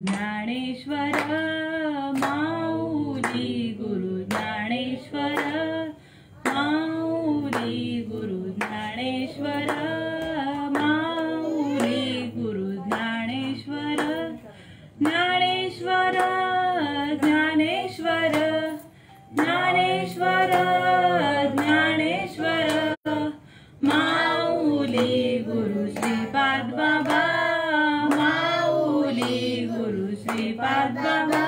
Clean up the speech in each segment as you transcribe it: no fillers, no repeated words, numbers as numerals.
ज्ञानेश्वर माऊली गुरु ज्ञानेश्वर माऊली गुरु ज्ञानेश्वर माऊली गुरु ज्ञानेश्वर ज्ञानेश्वर ज्ञानेश्वर ज्ञानेश्वर ज्ञानेश्वर माऊली गुरु श्रीपाद बाबा माऊली गुरु श्रीपाद बाबा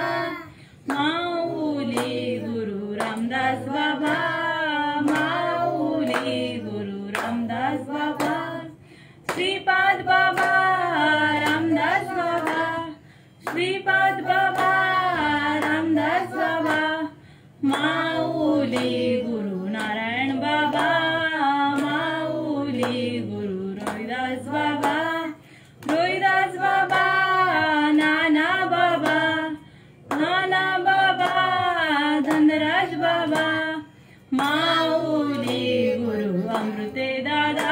माऊली गुरु रामदास बाबा माऊली गुरु रामदास बाबा श्रीपाद बाबा रामदास बाबा श्रीपाद बाबा रामदास बाबा माऊली गुरु नारायण बाबा माऊली गुरु रोहिदास बाबा रोहिदास बाबा नाना बाबा धनराज बाबा माऊली गुरु अमृते दादा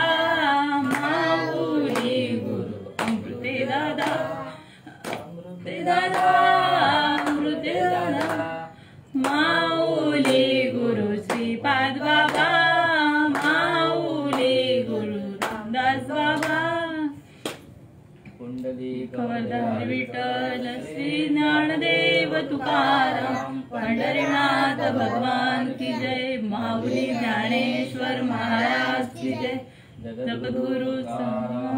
माऊली गुरु अमृते दादा अमृते दादा माऊली गुरु श्रीपाद बाबा माऊली गुरु रामदास बाबा खबरदार विठ्ठल श्री ज्ञानदेव तुकाराम पंढरीनाथ भगवान की जय माऊली ज्ञानेश्वर महाराज की जय जगद्गुरु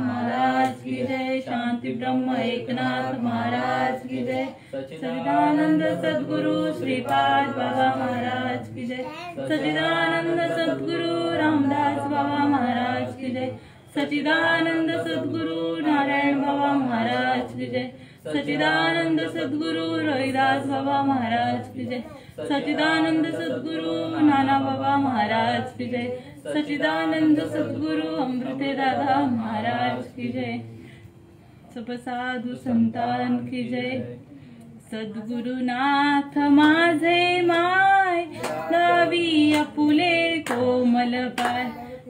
महाराज की जय शांति ब्रह्म एकनाथ महाराज की जय सच्चिदानंद सद्गुरु श्रीपाद बाबा महाराज की जय सच्चिदानंद सद्गुरु रामदास बाबा महाराज की जय सच्चिदानंद सद्गुरु नारायण बाबा महाराज की जय सच्चिदानंद सद्गुरु रोहिदास बाबा महाराज की जय सच्चिदानंद सद्गुरु नाना बाबा महाराज की जय सच्चिदानंद सद्गुरु अमृते दादा महाराज की जय सब साधु संतान की जय सद्गुरुनाथ माझे माय दावी आपुले कोमल पाय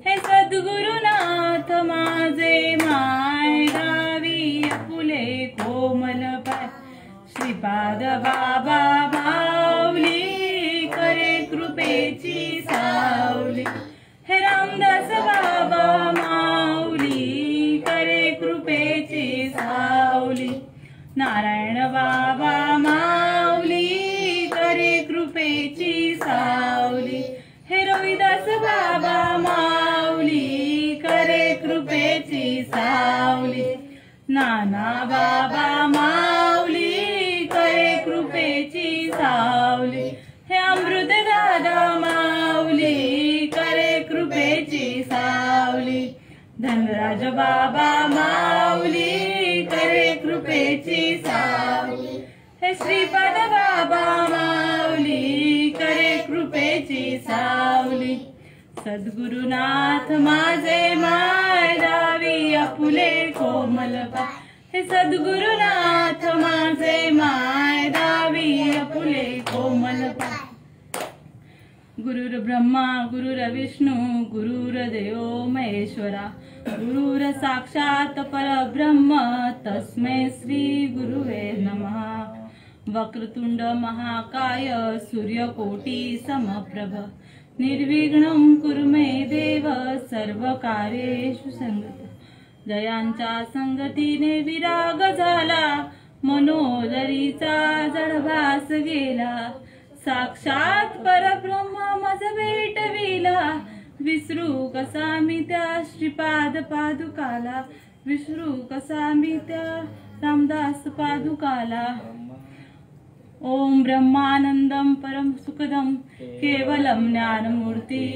हे सद्गुरुनाथ माझे माय दावी आपुले कोमल पाय श्रीपाद बाबा माऊली करे कृपेची सावली हे रामदास बाबा माऊली करे कृपेची सावली नारायण बाबा माऊली करे कृपेची सावली हे रोहिदास बाबा माऊली करे कृपेची सावली नाना बाबा माऊली करे कृपेची सावली हे अमृत दादा माऊली करे कृपेची सावली धनराज बाबा माऊली करे कृपेची सावली हे श्रीपाद बाबा माऊली करे कृपेची सावली सद्गुरुनाथ माझे माय दावी आपुले कोमल पाय हे सद्गुरुनाथ माझे माय दावी आपुले कोमल पाय गुरुर ब्रह्मा गुरुर विष्णू गुरुर्देव महेश्वरा गुरुर साक्षात परब्रह्म तस्मै श्री गुरुवे नमः वक्रतुंड महाकाय सूर्यकोटी समप्रभ निर्विघ्नं कुरु मे देव सर्व कार्येषु संगत जयांच्या संगतीने विराग झाला मनोदरीचा जडभास गेला साक्षात परब्रह्म मज भेटविला विसरू कसा मी त्या श्रीपाद पादुकाला विसरू कसा मी त्या रामदास पादुकाला ओम ब्रह्मानंदम परम सुखदम केवलम ज्ञानमूर्ति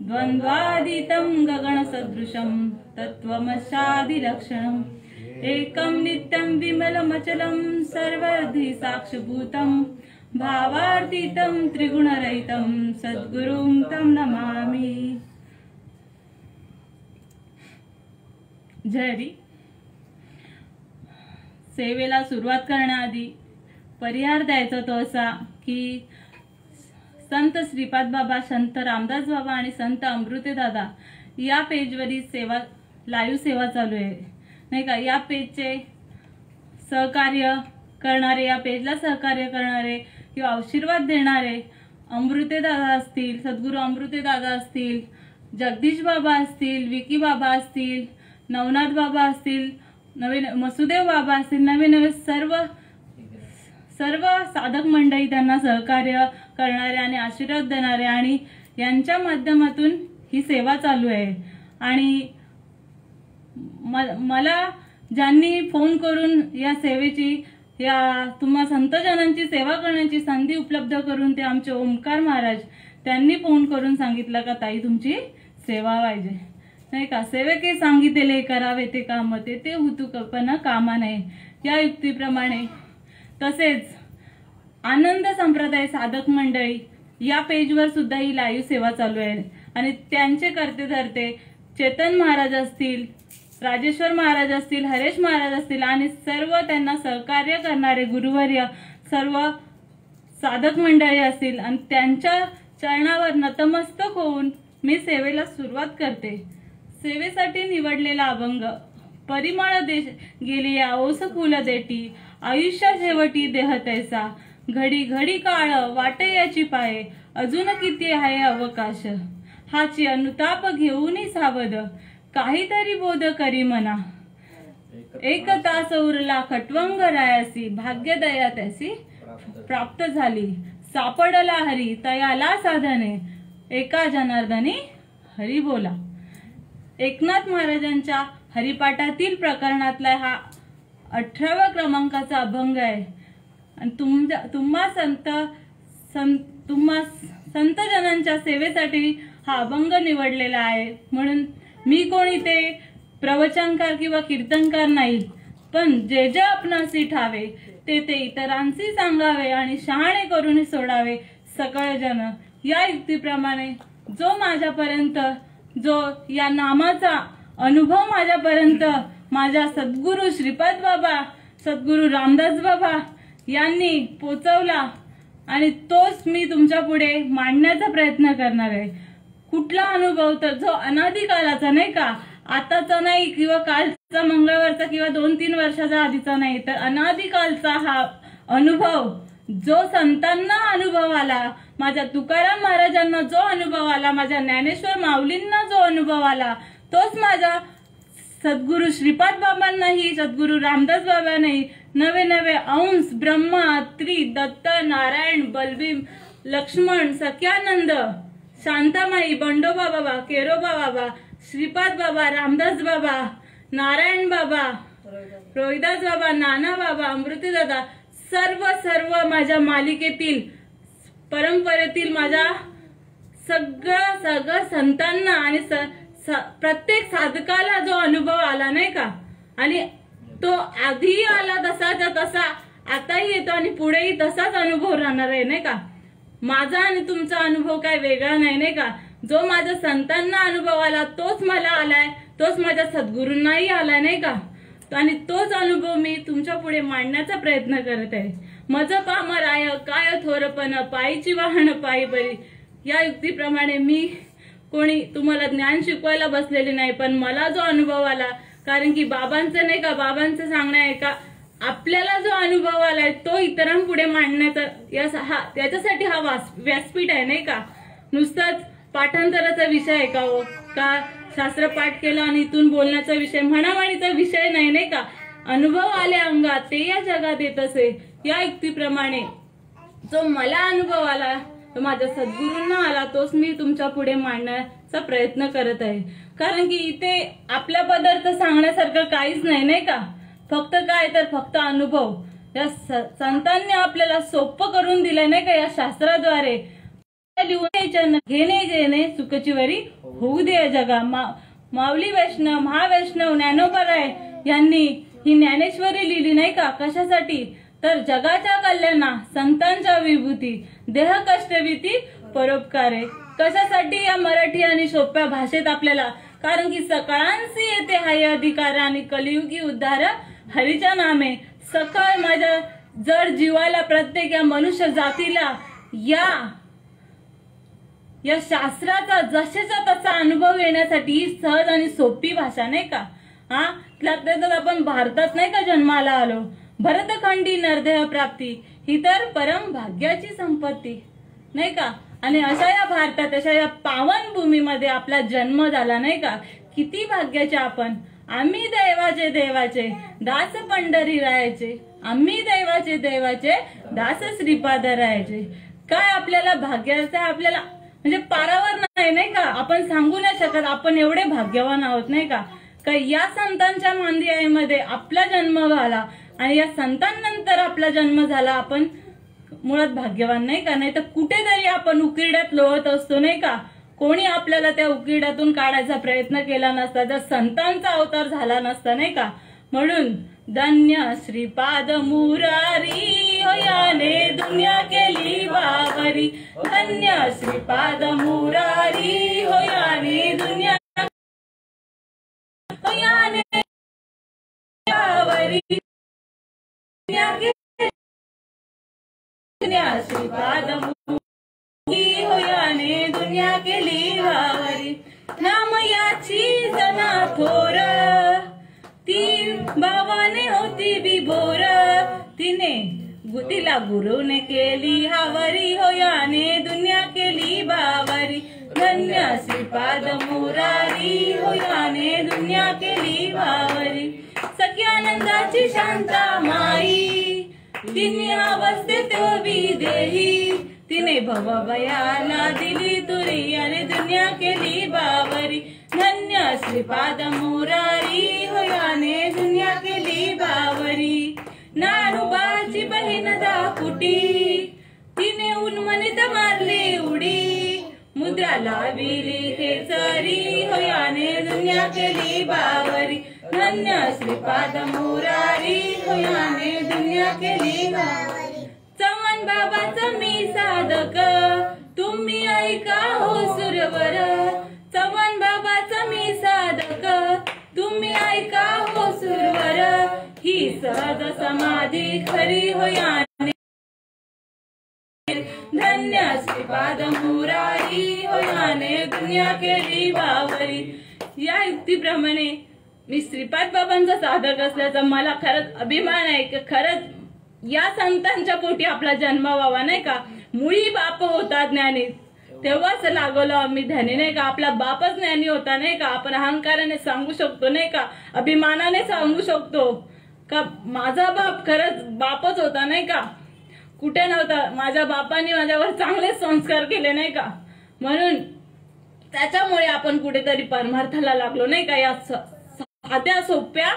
द्वंद्वातीतं गगन सदृशम तत्वमस्यादिलक्षणम् एकं नित्यं विमलमचलं सर्वधि साक्षभूतं भावार्थितं त्रिगुणरहितं सद्गुरुं तं नमामि। जय हरी। सेवेला सुरुवात करण्याआधी परिहार द्यायचा तो असा की संत श्रीपाद बाबा, संत रामदास बाबा आणि संत अमृते दादा या पेजवरील सेवा, लाईव्ह सेवा चालू आहे नाही का। या पेजचे सहकार्य करणारे, या पेजला सहकार्य करणारे किंवा आशीर्वाद देणारे अमृते दादा असतील, सद्गुरू अमृते दादा असतील, जगदीश बाबा असतील, विकी बाबा असतील, नवनाथ बाबा असतील, नवीन मसुदेव बाबा असतील, नवीन नवीन सर्व साधक मंडळी त्यांना सहकार्य करणारे आणि आशीर्वाद देणारे आणि यांच्या माध्यमातून ही सेवा चालू आहे। आणि मला ज्यांनी फोन करून या सेवेची, या तुम्हा संतजनांची सेवा करण्याची संधी उपलब्ध करून ते आमचे ओमकार महाराज, त्यांनी फोन करून सांगितलं का ताई तुमची सेवा पाहिजे, नाही का। सेवके सांगितले करावे ते काम, ते हुतुकपणा कामा नये, या युक्तीप्रमाणे। तसेच आनंद संप्रदाय साधक मंडळी या पेजवर सुद्धा ही लाईव्ह सेवा चालू आहे आणि त्यांचे करते धरते चेतन महाराज असतील, राजेश्वर महाराज असतील, हरेश महाराज असतील आणि सर्व त्यांना सहकार्य करणारे गुरुवर्य सर्व साधक मंडळी असतील आणि त्यांच्या चरणावर नतमस्तक होऊन मी सेवेला सुरुवात करते। सेवेसाठी निवडलेला अभंग परिमळ देश गेली या ओस फुल देटी, आयुष्या शेवटी देह तैसा, घडी घडी काळ वाटे याची पाये, अजून किती आहे अवकाश, हाची अनुताप घेऊन सावध, काहीतरी बोध करी मना, एक तास उरला खटवंग रायासी, भाग्य दया त्यासी प्राप्त झाली, सापडला हरी तयाला साधने, एका जनार्दनी हरी बोला। एकनाथ महाराजांच्या हरिपाठातील प्रकरणातला हा 18व्या क्रमांकाचा अभंग आहे आणि तुम्हा संतजनांच्या सेवेसाठी हा अभंग निवडलेला आहे। म्हणून मी कोणी ते प्रवचनकार किंवा कीर्तनकार नाही, पण जे जे आपणासी ठावे ते ते इतरांशी सांगावे आणि शहाणे करून सोडावे सकळ जन, या युक्तीप्रमाणे जो माझ्यापर्यंत, जो या नामाचा अनुभव माझ्यापर्यंत माझ्या सद्गुरू श्रीपाद बाबा, सद्गुरू रामदास बाबा यांनी पोचवला आणि तोच मी तुमच्या पुढे मांडण्याचा प्रयत्न करणार आहे। कुठला अनुभव तर जो अनादिकालाचा, नाही का, आताचा नाही किंवा कालचा मंगळवारचा किंवा 2-3 वर्षाचा आधीचा नाही, तर अनादिकालचा हा अनुभव जो संतांना अनुभव आला, माझ्या तुकाराम महाराजांना जो अनुभव आला, माझ्या ज्ञानेश्वर माऊलींना जो अनुभव आला, तोच माझ्या सद्गुरू श्रीपाद बाबांनाही, सद्गुरू रामदास बाबांनाही नवे नवे अंश ब्रह्मा, त्रि, दत्त, नारायण, बलभीम, लक्ष्मण, सख्यानंद, शांतामाई, बंडोबा बाबा, केरोबा बाबा, श्रीपाद बाबा, रामदास बाबा, नारायण बाबा, रोहिदास बाबा, नाना बाबा, अमृतदादा, सर्व माझ्या मालिकेतील परंपरेतील माझ्या सगळं संतांना आणि प्रत्येक साधकाला जो अनुभव आला, नाही का, आणि तो आधी आला तसाच्या तसा आताही येतो आणि पुढेही तसाच अनुभव राहणार आहे, नाही का। माझा आणि तुमचा अनुभव काय वेगळा नाही, नाही का। जो माझ्या संतांना अनुभव आला तोच मला आलाय, तोच माझ्या सद्गुरूंनाही आलाय, नाही का। आणि तोच अनुभव मी तुमच्या पुढे मांडण्याचा प्रयत्न करत आहे। मज पामराय काय थोरपण, पायीची वाहन पायी बरी, या युक्तीप्रमाणे मी कोणी तुम्हाला ज्ञान शिकवायला बसलेले नाही, पण मला जो अनुभव आला, कारण की बाबांचं, नाही का, बाबांचं सांगणं आहे का, आपल्याला जो अनुभव आलाय तो इतरांपुढे मांडण्याचा त्याच्यासाठी हा व्यासपीठ आहे, नाही का। नुसताच पाठांतराचा विषय आहे का हो, का शास्त्र पाठ केलं आणि इथून बोलण्याचा विषय, म्हणावणीचा विषय नाही, नाही का। अनुभव आले अंगात ते या जगात येत असे, या युक्तीप्रमाणे जो मला अनुभव आला, तो माझ्या सद्गुरूंना आला, तोच मी तुमच्या पुढे मांडण्याचा प्रयत्न करत आहे। कारण की इथे आपला पदार्थ सांगण्यासारखं काहीच नाही, नाही का। फक्त काय तर फक्त अनुभव या संतांनी आपल्याला सोपं करून दिलंय, नाही का, या शास्त्राद्वारे। घेणे जेणे सुखची वरी होऊ दे जगा। माऊली वैष्णव, महावैष्णव, ज्ञानोबराय यांनी ही ज्ञानेश्वरी लिहिली, नाही का, कशासाठी, तर जगाच्या कल्याणा, संतांच्या विभूती, देह कष्टविती परोपकारे, कशासाठी या मराठी आणि सोप्या भाषेत आपल्याला, कारण की सकळांसी येते हाय अधिकार आणि कलियुगी उद्धार हरीच्या नामे। सकळ माझ्या जर जीवाला, प्रत्येक या मनुष्य जातीला या शास्त्राचा जशाचा तसा अनुभव येण्यासाठी ही सहज आणि सोपी भाषा, नाही का। त्यात आपण भारतात, नाही का, जन्माला आलो, भरतखंडी नरदेह प्राप्ती ही तर परम भाग्याची संपत्ती, नाही का? आणि अशा या भारतात, अशा या पावन भूमीमध्ये आपला जन्म झाला, नाही का? किती भाग्याचे आपण. आम्ही देवाचे देवाचे दास पंढरी राहायचे, आम्ही देवाचे देवाचे दास श्रीपाद राहायचे. काय आपल्याला भाग्याचं आपल्याला म्हणजे पारावर नाही का? आपण सांगू नाही शकत आपण एवढे भाग्यवान आहोत, नाही का? या संतांच्या मांदियाईमध्ये आपला जन्म झाला आणि या संतांनंतर आपला जन्म झाला. आपण मुळात भाग्यवान, नाही का? नाही तर कुठेतरी आपण उकिरड्यात लोळत असतो, नाही का? कोणी आपल्याला त्या उकिरड्यातून काढायचा प्रयत्न केला नसता जर संतांचा अवतार झाला नसता, नाही का? म्हणून धन्य श्रीपाद मुरारी हो याने दुनिया केली बावरी, धन्य श्रीपाद मुरारी हो याने दुनिया याने बावरी, श्रीपाद मुरारी हो याने दुनिया केली बावरी. नाम याची जना थोर ती बाबाने होती विभोर, तिला गुरुने केली हावरी हो याने दुनिया केली बावरी. धन्य श्रीपाद मुरारी हो याने दुनिया केली बावरी. सख्यानंदाची शांता माई तिने अवस्थेत उभी देही, तिने भवभयाला दिली तुरी आणि दुनिया केली बावरी. धन्य श्रीपाद मुरारी हो याने दुनिया केली बावरी. नानुबाची बहीण दाकुटी तिने उन्मनीत मारली उडी, मुद्रा लाविली खेचरी हो याने दुनिया केली बावरी. धन्य श्रीपाद मुरारी हो याने दुनिया केली बावरी. चव्हाण बाबाचं मी साधक तुम्ही ऐका हो सुरवर, चव्हाण बाबाचं मी साधक तुम्ही ऐका हो सुरवर. ही सहज समाधी खरी हो याने, धन्य श्रीपाद मुरारी हो याने दुनिया केली बावरी. या युक्तीप्रमाणे मी श्रीपाद बाबांचा साधक असल्याचा मला खरंच अभिमान आहे की खरंच या संतांच्या पोटी आपला जन्म व्हावा, नाही का? मुळी बाप होता ज्ञानी तेव्हाच लागलो आम्ही ध्यानी, नाही का? आपला बापच ज्ञानी होता, नाही का? आपण अहंकाराने सांगू शकतो, नाही का? अभिमानाने सांगू शकतो का माझा बाप खरंच बापच होता, नाही का? कुठे नव्हता. माझ्या बापाने माझ्यावर चांगले संस्कार केले, नाही का? म्हणून त्याच्यामुळे आपण कुठेतरी परमार्थाला लागलो, नाही का? या साध्या सोप्या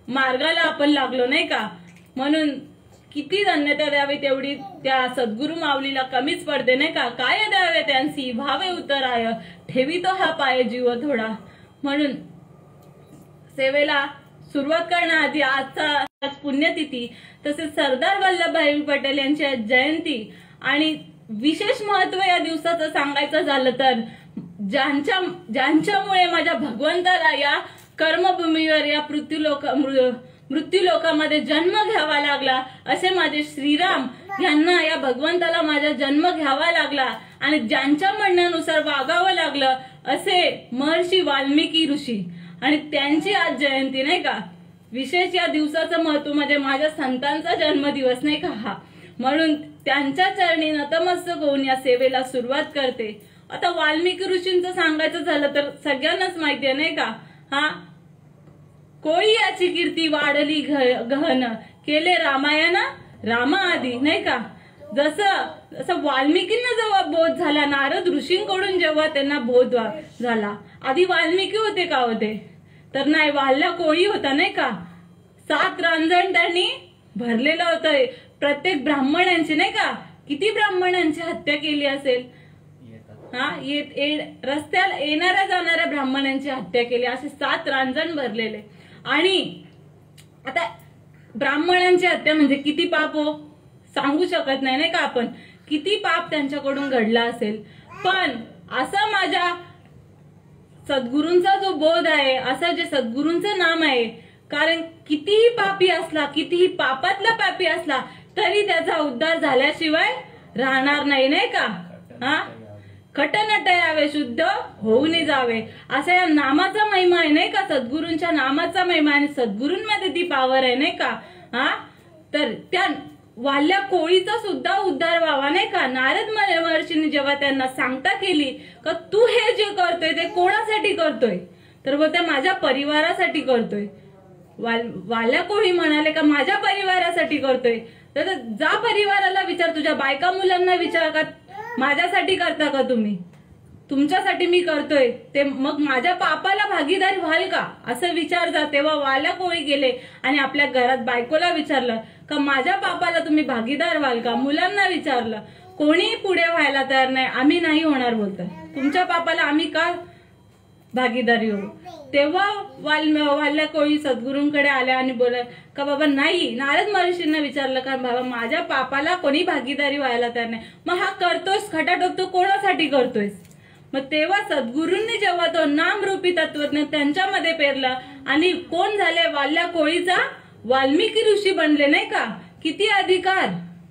मार्गाला आपण लागलो, नाही का? म्हणून किती धन्यता द्यावी तेवढी त्या सद्गुरु माऊलीला कमीच पडते, नाही का? काय द्यावे त्यांची भावे उतराय ठेवी तो हा पाय जीव थोडा. म्हणून सेवेला सुरुवात करण्याआधी आजचा पुण्यतिथी तसेच सरदार वल्लभभाई पटेल यांची जयंती आणि विशेष महत्व या दिवसाचं सांगायचं झालं तर ज्यांच्यामुळे माझ्या भगवंताला या कर्मभूमीवर या मृत्यू लोकामध्ये जन्म घ्यावा लागला असे माझे श्रीराम यांना या भगवंताला माझा जन्म घ्यावा लागला आणि ज्यांच्या म्हणण्यानुसार वागावं लागलं असे महर्षी वाल्मिकी ऋषी आणि त्यांची आज जयंती, नाही का? विशेष या दिवसाचं महत्व म्हणजे माझ्या संतांचा जन्मदिवस, नाही का हा? म्हणून त्यांच्या चरणी नतमस्तक होऊन या सेवेला सुरुवात करते. आता वाल्मिकी ऋषींचं सांगायचं झालं तर सगळ्यांनाच माहिती आहे, नाही का? हा कोळी याची कीर्ती वाढली गहन केले रामायण रामा आधी, नाही का? जसं वाल्मिकींना जेव्हा बोध झाला नारद ऋषींकडून जेव्हा त्यांना बोध झाला, आधी वाल्मिकी होते का होते? तर नाही, वाल्ला कोळी होता, नाही का? 7 रांजण त्यांनी भरलेलं होतं. प्रत्येक ब्राह्मणांची, नाही का? किती ब्राह्मणांची हत्या केली असेल? हा रस्त्याला येणाऱ्या जाणाऱ्या ब्राह्मणांची हत्या केली, असे 7 रांजण भरलेले. आणि आता ब्राह्मणांची हत्या म्हणजे किती पाप हो, सांगू शकत नाही, नाही का? आपण किती पाप त्यांच्याकडून घडला असेल. पण असं माझ्या सद्गुरूंचा जो बोध आहे, असं जे सद्गुरूंचं नाम आहे, कारण कितीही पापी असला, कितीही पापातला पापी असला तरी त्याचा उद्धार झाल्याशिवाय राहणार नाही, नाही का? हा खटनट यावे शुद्ध होऊन जावे, असा या नामाचा महिमा आहे, नाही का? सद्गुरूंच्या नामाचा महिमा आणि सद्गुरूंमध्ये ती पावर आहे, नाही का? हा तर त्या वाल्या कोळीचा सुद्धा उद्धार व्हावा नाही का. नारद महर्षींनी जेव्हा त्यांना सांगता केली का तू हे जे करतोय ते कोणासाठी करतोय, तर बोलते माझ्या परिवारासाठी करतोय. वाल्या कोळी म्हणाले का माझ्या परिवारासाठी करतोय. तर जा परिवाराला विचार, तुझ्या बायका मुलांना विचार का माझ्यासाठी करता का तुम्ही, तुमच्यासाठी मी करतोय ते, मग माझ्या पापाला भागीदार व्हाल का असं विचार जा. तेव्हा वाल्या कोळी गेले आणि आपल्या घरात बायकोला विचारलं का माझ्या पापाला तुम्ही भागीदार व्हाल का. मुलांना विचारलं, कोणी पुढे व्हायला तयार नाही, आम्ही नाही होणार बोलतोय, तुमच्या पापाला आम्ही का भागीदारी होऊ. तेव्हा वाल्या कोळी सद्गुरूंकडे आल्या आणि बोल का बाबा नाही. नारद महर्षींना विचारलं का बाबा माझ्या पापाला कोणी भागीदारी व्हायला तयार नाही, मग हा करतोयस खटाटोप तो कोणासाठी करतोयस. मग तेव्हा सद्गुरूंनी जेव्हा तो नामरूपी तत्वज्ञ त्यांच्यामध्ये पेरला आणि कोण झाले, वाल्या कोळीचा वाल्मिकी ऋषी बनले नाही का. किती अधिकार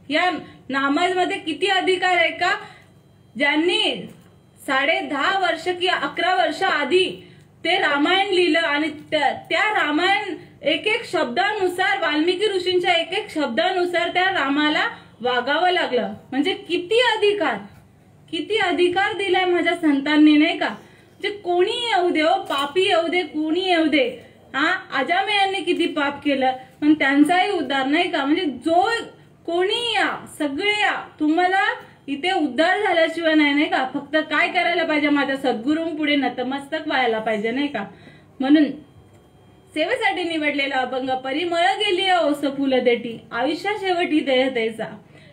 या नामामध्ये, किती अधिकार आहे का. ज्यांनी 10.5 वर्ष कि 11 वर्ष आधी ते रामायण लिहिलं आणि त्या रामायण एक एक शब्दानुसार, वाल्मिकी ऋषींच्या एक एक शब्दानुसार त्या रामाला वागावं लागलं. म्हणजे किती अधिकार दिलाय माझ्या संतांनी नाही का. म्हणजे कोणी येऊ दे, पापी येऊ दे, कोणी येऊ दे. अजामे यांनी किती पाप केलं पण त्यांचाही उद्धार नाही का. म्हणजे जो कोणी या, सगळे या, तुम्हाला इथे उद्धार झाल्याशिवाय नाही का. फक्त काय करायला पाहिजे, माझ्या सद्गुरूंपुढे नतमस्तक व्हायला पाहिजे नाही का. म्हणून सेवेसाठी निवडलेला अभंग परिमळ गेली ओस फुल देठी आयुष्या शेवटी देह द्यायचा.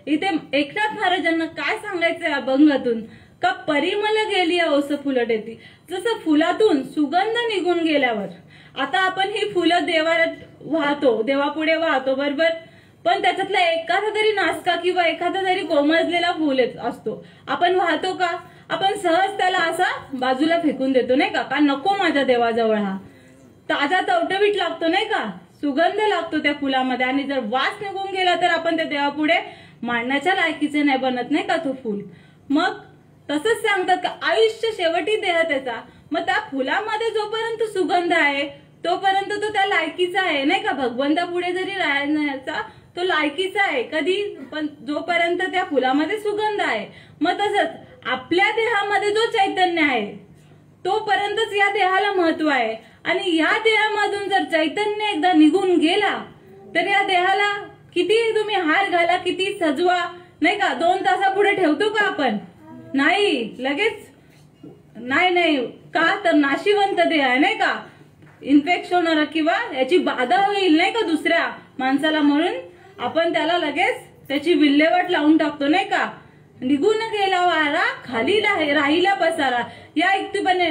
इथे एकनाथ महाराजांना काय सांगायचंय अभंगातून का परिमळ गेली ओस फुल देठी. जसं फुलातून सुगंध निघून गेल्यावर आता आपण ही फुलं देवाऱ्यात वाहतो, देवापुढे वाहतो बरोबर, पण त्याच्यातला एखादा तरी नासका किंवा एखादा तरी कोमजलेला फुल असतो, आपण वाहतो का. आपण सहज त्याला असा बाजूला फेकून देतो नाही का नको माझ्या देवाजवळ हा. ताजा टवटवीत लागतो नाही का, सुगंध लागतो त्या फुलामध्ये आणि जर वास निघून गेला तर आपण त्या देवापुढे मांडण्याच्या लायकीचे नाही बनत नाही का तो फुल. मग तसंच सांगतात का आयुष्य शेवटी देह त्याचा. मग त्या फुलामध्ये जोपर्यंत सुगंध आहे तोपर्यंत तो त्या लायकीचा आहे नाही का. भगवंतापुढे जरी राहण्याचा तो लायकीचा आहे कधी, पण जोपर्यंत त्या फुलामध्ये सुगंध आहे. मग तसंच आपल्या देहामध्ये जो चैतन्य आहे तोपर्यंतच या देहाला महत्व आहे. आणि या देहामधून जर चैतन्य एकदा निघून गेला तर या देहाला किती तुम्ही हार घाला, किती सजवा नाही का, 2 तासापुढे ठेवतो का आपण, नाही लगेच नाही का. तर नाशिवंत देह आहे नाही का, इन्फेक्शन होणार किंवा याची बाधा होईल नाही का दुसऱ्या माणसाला, म्हणून आपण त्याला लगेच त्याची विल्हेवाट लावून टाकतो नाही का. निघून गेला वारा खाली राहिला पसारा. या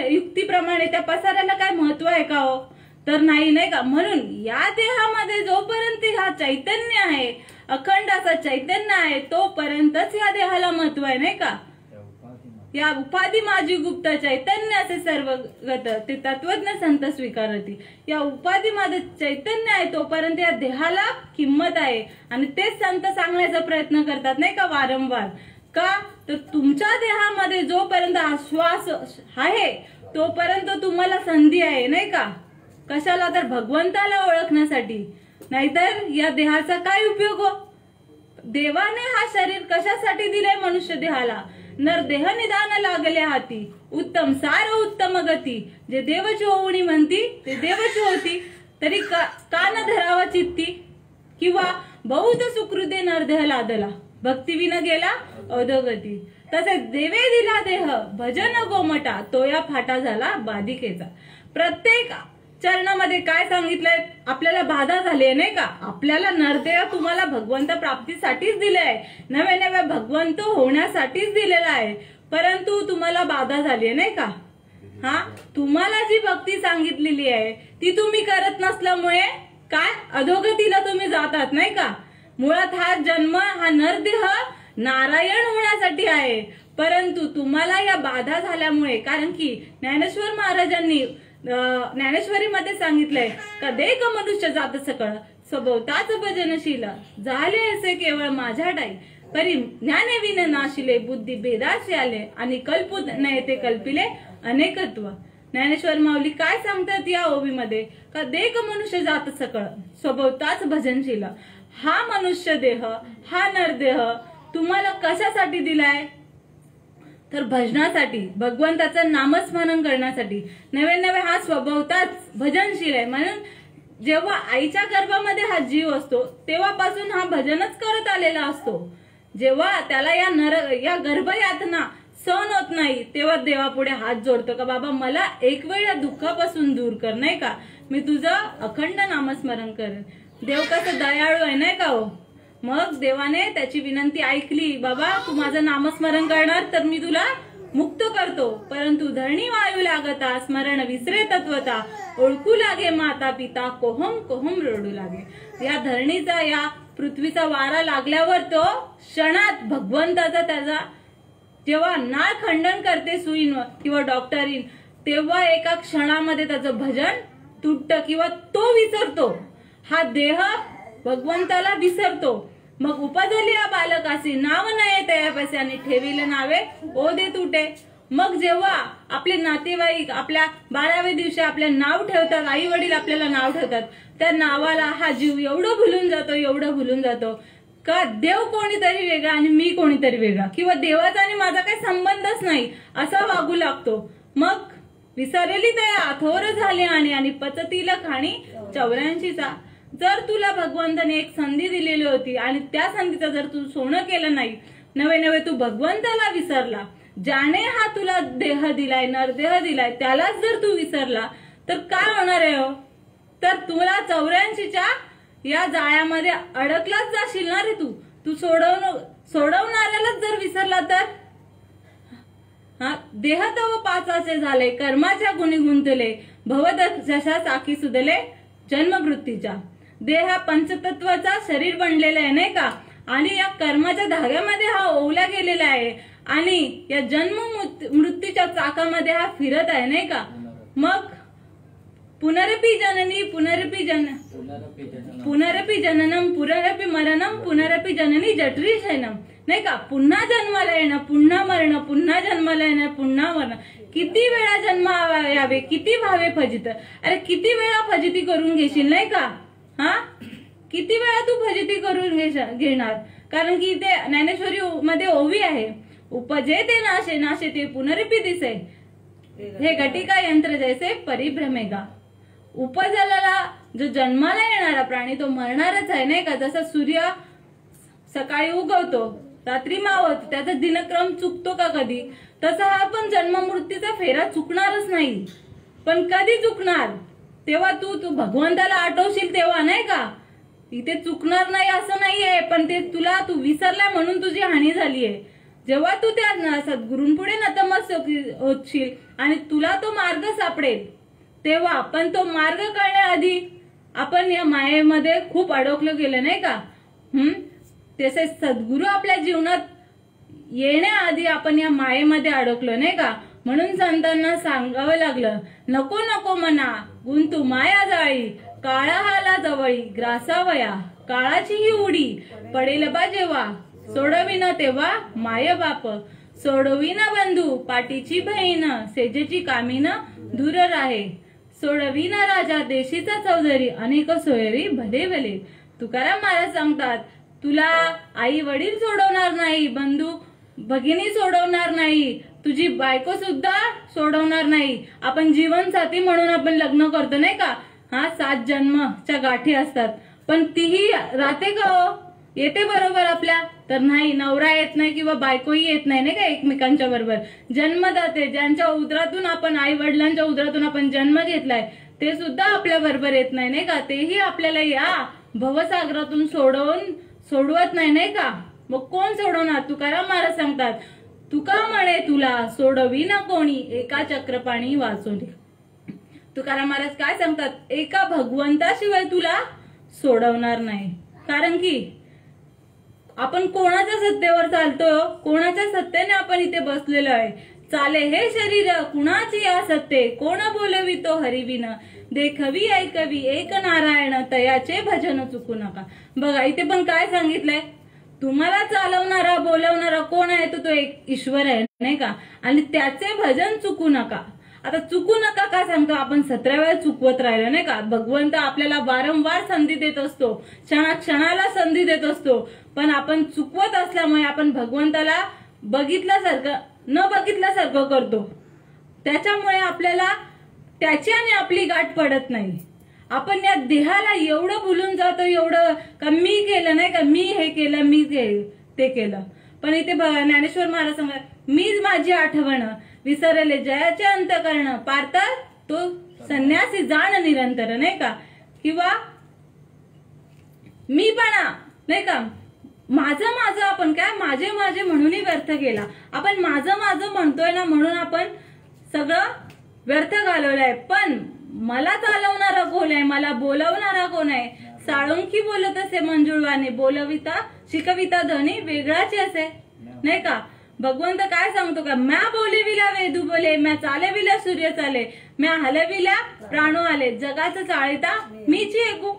युक्तीप्रमाणे त्या पसाऱ्याला काय महत्व आहे का हो, तर नाही का. म्हणून या देहामध्ये जोपर्यंत हा चैतन्य आहे, अखंड असा चैतन्य आहे, तोपर्यंतच या देहाला महत्व आहे नाही का. या उपाधी माझी गुप्त चैतन्य असे सर्वगत ते तत्वज्ञ संत स्वीकारती. या उपाधी माझे चैतन्य आहे तोपर्यंत या देहाला किंमत आहे. आणि तेच संत सांगण्याचा प्रयत्न करतात नाही का वारंवार. का तर तुमच्या देहामध्ये जोपर्यंत हा श्वास आहे तोपर्यंत तुम्हाला संधी आहे नाही का. कशाला, तर भगवंताला ओळखण्यासाठी. नाहीतर या देहाचा काय उपयोग हो. देवाने हा शरीर कशासाठी दिलंय मनुष्य देहाला. नर देह निदान लागले हाती उत्तम सार उत्तम गती. जे देवची होऊनी म्हणती ते देवची होती तरी का न धरावा चित्ती. किंवा बहुत सुकृते नरदेह लादला भक्तीविन गेला अधोगती. तसेच देवे दिला देह भजन गोमटा तो या फाटा झाला बाधिकेचा. प्रत्येक चरणामध्ये काय सांगितलंय, आपल्याला बाधा झाली आहे नाही का. आपल्याला नरदेह तुम्हाला भगवंत प्राप्तीसाठीच दिले आहे, नवे नवे भगवंत होण्यासाठीच दिलेला आहे, परंतु तुम्हाला बाधा झाली आहे नाही का. तुम्हाला जी भक्ती सांगितलेली आहे ती तुम्ही करत नसल्यामुळे काय अधोगतीला तुम्ही जातात नाही का. मुळात हा जन्म हा नरदेह नारायण होण्यासाठी आहे, परंतु तुम्हाला या बाधा झाल्यामुळे, कारण की ज्ञानेश्वर महाराजांनी ज्ञानेश्वरीमध्ये सांगितलंय का देख मनुष्य जात सकळ स्वभोवताच भजनशील झाले असे केवळ माझ्या डाई परी ज्ञाने विन नाशिले बुद्धी भेदाचे आले आणि कल्पुत नये ते कल्पिले अनेकत्व. ज्ञानेश्वर माऊली काय सांगतात या ओवीमध्ये का देख मनुष्य जात सकळ स्वभोवताच भजनशील. हा मनुष्य देह, हा नरदेह तुम्हाला कशासाठी दिलाय? तर भजनासाठी, भगवंताचं नामस्मरण करण्यासाठी. नवे नवे हा स्वभावताच भजनशील आहे. म्हणून जेव्हा आईच्या गर्भामध्ये हा जीव असतो तेव्हापासून हा भजनच करत आलेला असतो. जेव्हा त्याला या गर्भयातना सहन होत नाही तेव्हा देवापुढे हात जोडतो का बाबा मला एक वेळ या दुःखापासून दूर कर, नाही का, मी तुझं अखंड नामस्मरण करेन. देव कसं दयाळू आहे, नाही का हो. मग देवाने त्याची विनंती ऐकली, बाबा तू माझं नामस्मरण करणार तर मी तुला मुक्त करतो. परंतु धरणी वायू लागता स्मरण विसरे तत्वता, ओळखू लागे माता पिता कोहम कोहम रडू लागे. या धरणीचा, या पृथ्वीचा वारा लागल्यावर तो क्षणात भगवंताचा त्याचा जेव्हा नाळ खंडन करते सुईन किंवा डॉक्टरीन, तेव्हा एका क्षणामध्ये त्याचं भजन तुटतं किंवा तो विसरतो. हा देह भगवंताला विसरतो. मग उपजली या बालकासी नाव नये तयापासे आणि ठेविले नावे ओ दे तुटे. मग जेव्हा आपले नातेवाईक आपल्या 12व्या दिवशी आपल्या नाव ठेवतात, आई वडील आपल्याला नाव ठेवतात, त्या नावाला हा जीव एवढं भुलून जातो का देव कोणीतरी वेगळा आणि मी कोणीतरी वेगळा, किंवा देवाचा आणि माझा काही संबंधच नाही असा वागू लागतो. मग विसरलेली दया थोर झाली आणि पचतीला खाणी 84चा. जर तुला भगवंताने एक संधी दिलेली होती आणि त्या संधीचं जर तू सोनं केलं नाही, नवे नवे तू भगवंताला विसरला, ज्याने हा तुला देह दिलाय, नरदेह दिलाय, त्यालाच जर तू विसरला तर काय होणार आहे हो. तर तुला 84च्या या जाळ्यामध्ये अडकलाच जाशील ना रे. तू सोडवणाऱ्यालाच जर विसरला तर. हा देह तव पाचाचे झाले, कर्माच्या गुणी गुंतले, भवदशा साखी सुदले जन्मवृत्तीच्या. देह हा पंचतत्वाचा शरीर बनलेला आहे, नाही का, आणि या कर्माच्या धाग्यामध्ये हा ओवला गेलेला आहे आणि या जन्म मृत्यूच्या चाकामध्ये हा फिरत आहे, नाही का. मग पुनरपि जननी पुनरपि जननम पुनरपि मरणम पुनरपि जननी जठरी शयनम, नाही का. पुन्हा जन्माला येणं, पुन्हा मरण, पुन्हा जन्माला येणं, पुन्हा मरण. किती वेळा जन्म यावे, किती व्हावे फजित. अरे किती वेळा फजिती करून घेशील, नाही का. हा किती वेळा तू फजिती करून घेणार. कारण की इथे ज्ञानेश्वरी मध्ये ओवी आहे, उपजे ते नाशे नाशे ते पुनरपि दिसे, हे घटिका यंत्र जैसे परिभ्रमेगा. उपजलेला जो जन्माला येणारा प्राणी तो मरणारच आहे, नाही का. जसा सूर्य सकाळी उगवतो रात्री मावळतो, त्याचा दिनक्रम चुकतो का कधी, तसा हा पण जन्म मृत्यूचा फेरा चुकणारच नाही. पण कधी चुकणार, तेव्हा तू भगवंताला आठवशील तेव्हा, नाही का. इथे चुकणार नाही असं नाहीये, पण ते तुला तू विसरलाय म्हणून तुझी हानी झालीये. जेव्हा तू त्या सद्गुरूंपुढे नतमस्तक होशील आणि तुला तो मार्ग सापडेल तेव्हा. पण तो मार्ग कळण्याआधी आपण या मायेमध्ये खूप अडकलो गेलं, नाही का. तसे सद्गुरू आपल्या जीवनात येण्याआधी आपण या मायेमध्ये अडकलो, नाही का. म्हणून संतांना सांगावं लागलं, नको नको मना गुंतू माया जाळी, काळा हाला जवळी ग्रासावया, काळाची ही उडी पडेल बा जेव्हा, सोडविना तेव्हा माय बाप, सोडविना बंधू पाठीची बहीण, सेजेची कामीन दूर राहे, सोडविना राजा देशीचा चौधरी, अनेक सोयरी भले भले. तुकाराम महाराज सांगतात, तुला आई वडील सोडवणार नाही, बंधू भगिनी सोडवणार नाही, तुझी बायको सुद्धा सोडवणार नाही. आपण जीवनसाथी म्हणून आपण लग्न करतो, नाही का. 7 जन्मच्या गाठी असतात, पण तीही राहते का हो, येते बरोबर आपल्या. तर नाही, नवरा येत नाही किंवा बायकोही येत नाही, नाही का एकमेकांच्या बरोबर. जन्मदाते ज्यांच्या उदरातून आपण, आई वडिलांच्या उदरातून आपण जन्म घेतलाय, ते सुद्धा आपल्या बरोबर येत नाही, नाही का. तेही आपल्याला या भवसागरातून सोडवत नाही, नाही का. मग कोण सोडवणार. तुकाराम महाराज सांगतात, तुका म्हणे तुला सोडविना कोणी, एका चक्रपाणी वाचोली. तुकाराम महाराज काय सांगतात, एका भगवंताशिवाय तुला सोडवणार नाही. कारण की आपण कोणाच्या सत्तेवर चालतोय, कोणाच्या सत्तेने आपण इथे बसलेलो आहे. चाले हे शरीर कुणाची या सत्ते, कोण बोलवितो हरिविन, देखवी ऐकवी एक नारायण, तयाचे भजन चुकू नका. बघा इथे पण काय सांगितलंय, तुम्हाला चालवणारा बोलवणारा कोण आहे, तो एक ईश्वर आहे, नाही का. आणि त्याचे भजन चुकू नका. आता चुकू नका का सांगतो आपण 17 वेळा चुकवत राहिलो नाही का. भगवंत आपल्याला वारंवार संधी देत असतो, क्षणाला संधी देत असतो, पण आपण चुकवत असल्यामुळे आपण भगवंताला बघितल्यासारखं न बघितल्यासारखं करतो. त्याच्यामुळे आपल्याला त्याची आणि आपली गाठ पडत नाही. आपण या देहाला एवढं भुलून जातो, एवढं का मी केलं नाही का, मी हे केलं, मी ते केलं. पण इथे ज्ञानेश्वर महाराज सांगतात, मीच माझी आठवण विसरले जयाचे अंतकरण पारता तो संन्यासी जाण निरंतर नाही का. किंवा मीपणा नाही का, माझं आपण काय माझे म्हणूनही व्यर्थ केला. आपण माझं म्हणतोय ना, म्हणून आपण सगळं व्यर्थ घालवलंय. पण मला चालवणारा कोण आहे, मला बोलवणारा कोण आहे. साळुंखी बोलत असे मंजुळवाने, बोलविता शिकविता ध्वनी वेगळाच असे नाही का. भगवंत काय सांगतो का, म्या बोलविला वेदू बोले, म्या चालविला सूर्य चाले, म्या हलविला प्राणो आले, जगाचं चाळिता मीची ऐकू.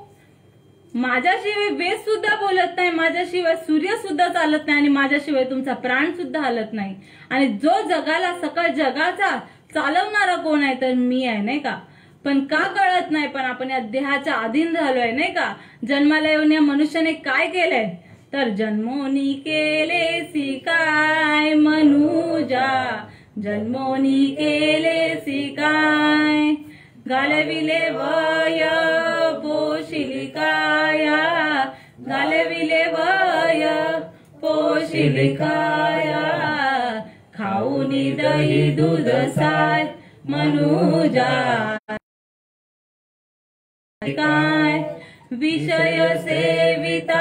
माझ्याशिवाय वेद सुद्धा बोलत नाही, माझ्याशिवाय सूर्य सुद्धा चालत नाही, आणि माझ्याशिवाय तुमचा प्राण सुद्धा हलत नाही. आणि जो जगाला सकळ जगाचा चालवणारा कोण आहे तर मी आहे नाही का. पण का कळत नाही, पण आपण या देहाच्या अधीन झालोय नाही का. जन्माला येऊन या मनुष्याने काय केलंय तर जन्मोनी केले सी काय मनुजा, जन्मोनी केले सी काय, घालविले वय पोशिली काया, घालविले वय पोशिली काया, खाऊनी दही दूध साय मनुजा काय. विषय सेविता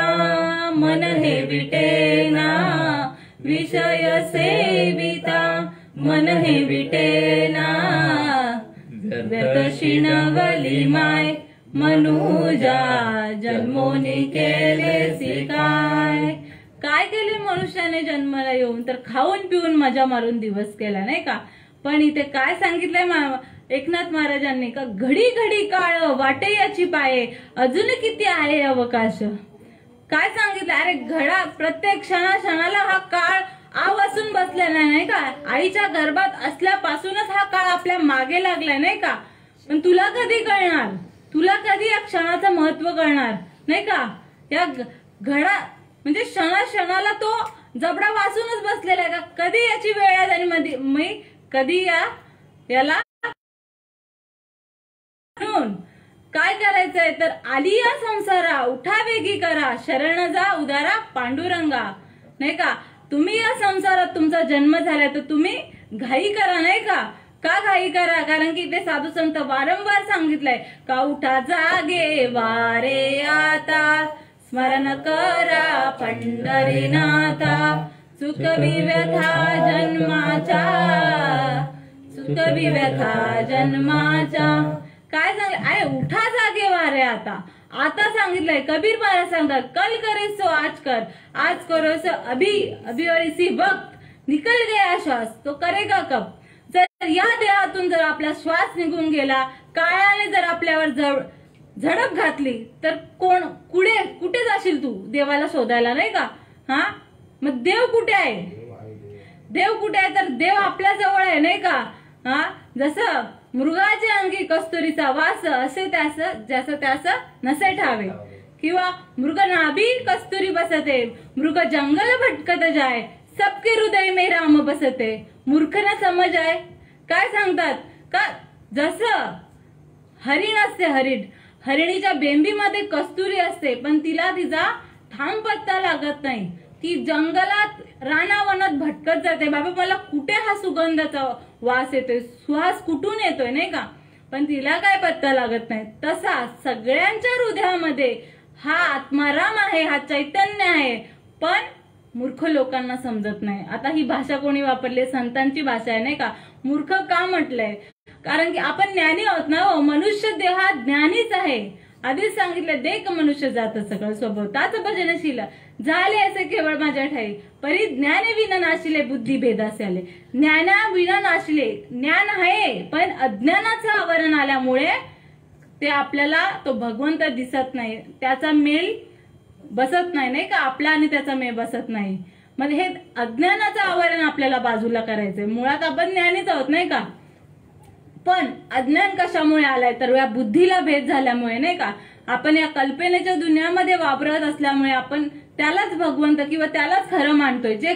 मन हे विटेना, विषय सेविता मन हे विटेना, व्यर्थ शिणवली माय मनुजा, जन्मोनी केले सी काय. काय केले मनुष्याने जन्माला येऊन तर खाऊन पिऊन मजा मारून दिवस केला नाही का. पण इथे काय सांगितलंय एकनाथ महाराजांनी का, घडी घडी काळ वाटे याची पाये, अजून किती आहे अवकाश. काय सांगितलं, अरे घडा प्रत्येक क्षणाला हा काळ आवासून बसलेला नाही का. आईच्या गर्भात असल्यापासूनच हा काळ आपल्या मागे लागलाय नाही का. पण तुला कधी कळणार, तुला कधी या क्षणाचं महत्व कळणार नाही का. या घडा म्हणजे क्षणाला तो जबडा वाचूनच बसलेला आहे का. कधी याची वेळ आहे आणि मी कधी याला काय करायचंय तर, आली या संसारा उठा वेगी करा, शरण जा उदारा पांडुरंगा नाही का. तुम्ही या संसारात तुमचा जन्म झालाय तर तुम्ही घाई करा नाही का. का घाई करा, कारण की ते साधू संत वारंवार सांगितलंय का, उठा जागे वारे आता, स्मरण करा पंढरीनाथा, सुखवी व्यथा जन्माचा, सुखवी व्यथा जन्माचा. काय सांगितलं, अरे उठा जागे वारे आता सांगितलंय. कबीर महाराज सांगतात, कल करे सो आज कर, आज करो सो अभी और इसी वक्त, निकल गया श्वास तो करेगा कब. जर या देहातून जर आपला श्वास निघून गेला, काळाने जर आपल्यावर झडप घातली तर कुठे जाशील तू देवाला शोधायला नाही का. हा मग देव कुठे आहे, देव कुठे आहे तर देव आपल्या जवळ आहे नाही का. हा जसं मृगाचे अंगी कस्तुरीचा वास, असे ज्यास त्यास नसे ठावे. किंवा मृग नाभी कस्तुरी बसते, मृग जंगल भटकत जाय, सबके हृदय में राम बसते, मूर्ख न समज आहे. काय सांगतात का, जसं हरिण असते, हरिणीच्या बेंबीमध्ये कस्तुरी असते, पण तिला तिचा ठाम पत्ता लागत नाही. ती जंगलात रानावनात भटकत जाते, बाबा मला कुठे हा सुगंधाचा वास येतोय, सुवास कुठून येतोय नाही का. पण तिला काय पत्ता लागत नाही. तसा सगळ्यांच्या हृदयामध्ये हा आत्माराम आहे, हा चैतन्य आहे, पण मूर्ख लोकांना समजत नाही. आता ही भाषा कोणी वापरली, संतांची भाषा आहे नाही का. मूर्ख का म्हटलंय, कारण की आपण ज्ञानी आहोत ना. मनुष्य देहात ज्ञानीच आहे. आधीच सांगितलं, देख मनुष्य जात सगळं स्वभाव ताच भजनशील, झाले असे केवळ माझ्या ठाई, परी ज्ञाने विना नाशिले बुद्धी भेदासे आले. ज्ञाना विना नाशिले, ज्ञान आहे पण अज्ञानाचं आवरण आल्यामुळे ते आपल्याला तो भगवंत दिसत नाही, त्याचा मेल बसत नाही का. आपला आणि त्याचा मेल बसत नाही. मग हे अज्ञानाचं आवरण आपल्याला बाजूला करायचंय. मुळात आपण ज्ञानीच आहोत नाही का. पण अज्ञान कशामुळे आलाय तर या बुद्धीला भेद झाल्यामुळे, नाही का. आपण या कल्पनेच्या दुनियामध्ये वापरत असल्यामुळे आपण त्यालाच भगवंत किंवा त्यालाच खरं मानतोय, जे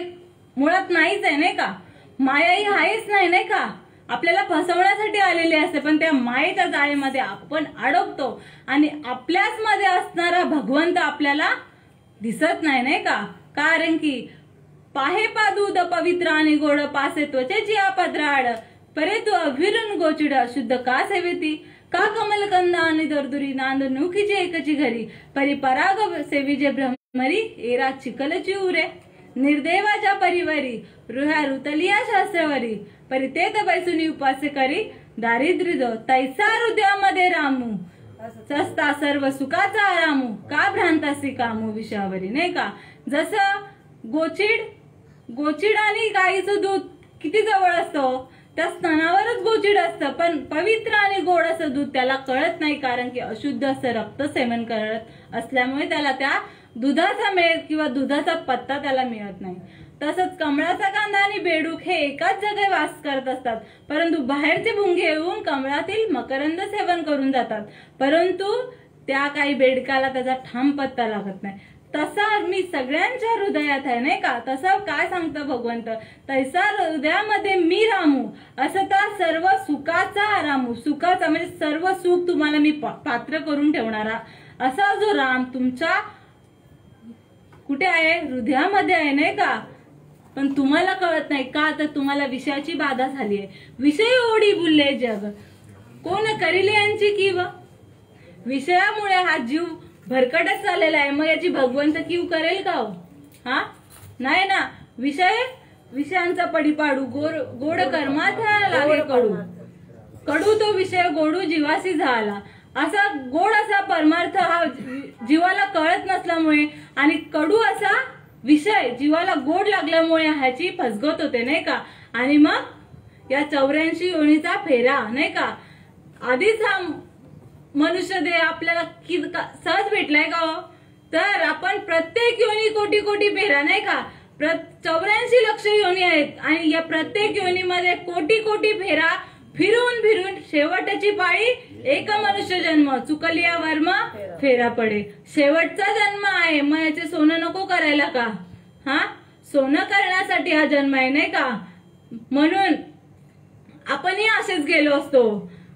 मुळात नाहीच आहे, नाही का. माया ही आहेच नाही का. आपल्याला फसवण्यासाठी आलेली असते, पण त्या मायेच्या जाळेमध्ये आपण अडकतो आणि आपल्याच मध्ये असणारा भगवंत आपल्याला दिसत नाही का. कारण की पाहे पादूद पवित्र आणि गोड पासे त्वचेची आपद्राड परे तू अभिरून गोचिड शुद्ध का सेवेती का कमलकंद आणि दरदुरी नांद नुखीची एकची घरी परी पराग सेविजे ब्रह्मरी एरा चिकलची उरे निर्देवाच्या परिवारी रुह्या रुतलिया शास्त्रवरी परी तेत बैसुनी उपासे करी दारिद्र्य जो तैसा हृदयामध्ये रामू सस्ता सर्व सुखाचा आरामू का भ्रांतासी कामू विषयावरी, नाही का. जसं गोचिड आणि गाईचं दूध किती जवळ असतं, त्या स्तनावरच गोचिड असतं, पण पवित्र आणि गोड असं दूध त्याला कळत नाही, कारण की अशुद्ध असं रक्त सेवन करत असल्यामुळे त्याला त्या दुधाचा मेळ किंवा दुधाचा पत्ता त्याला मिळत नाही. तसंच कमळाचा कांदा आणि बेडूक हे एकाच जागी वास करत असतात, परंतु बाहेरचे भुंगे येऊन कमळातील मकरंद सेवन करून जातात, परंतु त्या काही बेडकाला त्याचा ठाम पत्ता लागत नाही. तसा मी सगळ्यांच्या हृदयात आहे, नाही का. तसं काय सांगतं भगवंत, तैसा हृदयामध्ये मी रामू असं तर सर्व सुखाचा आरामू, सुखाचा म्हणजे सर्व सुख तुम्हाला मी पात्र करून ठेवणारा असा जो राम तुमच्या कुठे आहे, हृदयामध्ये आहे, नाही का. पण तुम्हाला कळत नाही का, तर तुम्हाला विषयाची बाधा झाली आहे. विषय ओढी बुलले जग कोण करिले यांची किव, विषयामुळे हा जीव भरकटच चाललेला आहे. मग याची भगवंत कीव करेल का हो? हा नाही ना. विषयांचा पडीपाडू गोड कर्मात लागे कडू कडू तो विषय गोडू जीवासी झाला. असा गोड असा परमार्थ हा जीवाला कळत नसल्यामुळे आणि कडू असा विषय जीवाला गोड लागल्यामुळे ह्याची फसगत होते, नाही का. आणि मग या 84 योनीचा फेरा, नाही का. आधीच हा मनुष्य देह आपल्याला सहज भेटलाय का हो, तर आपण प्रत्येक योनी कोटी कोटी फेरा, नाही का. 84 लक्ष योनी आहेत आणि या प्रत्येक योनीमध्ये कोटी कोटी फेरा फिरून फिरून शेवटची पाळी एक मनुष्य जन्म चुकलिया वर्म फेरा पडे. शेवटचा जन्म आहे, मग याचे सोनं नको करायला का. हा सोनं करण्यासाठी हा जन्म आहे, नाही का. म्हणून आपणही असेच गेलो असतो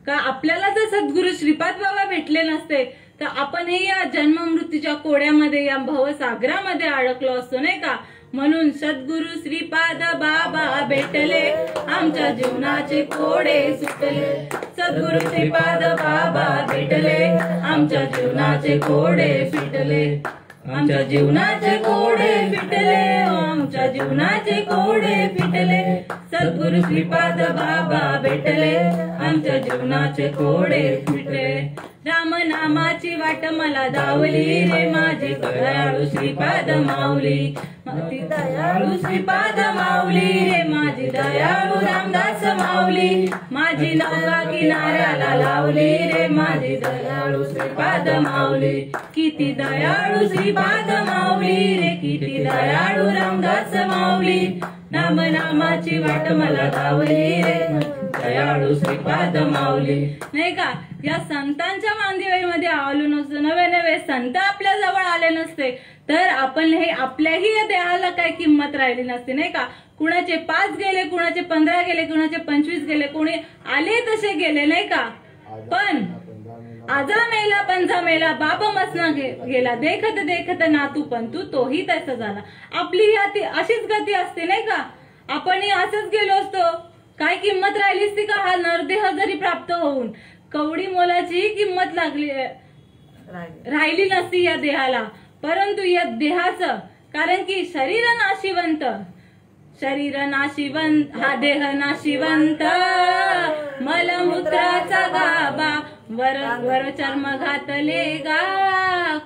का, आपल्याला जर सद्गुरु श्रीपाद बाबा भेटले नसते तर आपणही या जन्म मृत्यूच्या कोड्यामध्ये या भवसागरामध्ये अडकलो असतो, नाही का. म्हणून सद्गुरु श्रीपाद बाबा भेटले आमच्या जीवनाचे कोडे सुटले. सद्गुरु श्रीपाद बाबा भेटले आमच्या जीवनाचे कोडे फिटले. आमच्या जीवनाचे कोडे फिटले, आमच्या जीवनाचे कोडे फिटले. सद्गुरु श्रीपाद बाबा भेटले आमच्या जीवनाचे कोडे फिटले. राम नामाची वाट मला दावली रे माझी दयाळू श्रीपाद माऊली. माझी दयाळू श्रीपाद माऊली रे माझी दयाळू रामदास माऊली. माझी नौका किनाऱ्याला लावली रे माझी दयाळू श्रीपाद माऊली. किती दयाळू श्रीपाद माऊली रे किती दयाळू रामदास माऊली. नाम नामाची वाट मला दावली रे दयाळू श्रीपाद माऊली, नाही का. या संतांच्या मांदिवळीमध्ये आलो नसतो, नवे नवे संत आपल्या जवळ आले नसते तर आपण हे आपल्याही या देहाला काही किंमत राहिली नसते, नाही का. कुणाचे 5 गेले, कुणाचे 15 गेले, कुणाचे 25 गेले, कोणी आले तसे गेले, नाही का. पण आजा मेला पंजा मेला बाप मसना गेला देखत देखत नातू पंतू तोही तसा झाला. आपली ही अशीच गती असते, नाही का. आपणही असंच गेलो असतो, काय किंमत राहिली असती का. हा नरदेह जरी प्राप्त होऊन कवडी मोलाची किंमत राहिली नसती या देहाला. परंतु या देहाचं, कारण की शरीर नाशिवंत हा देह नाशिवंत मलमूत्राचा गाबा वर चर्म घातले गा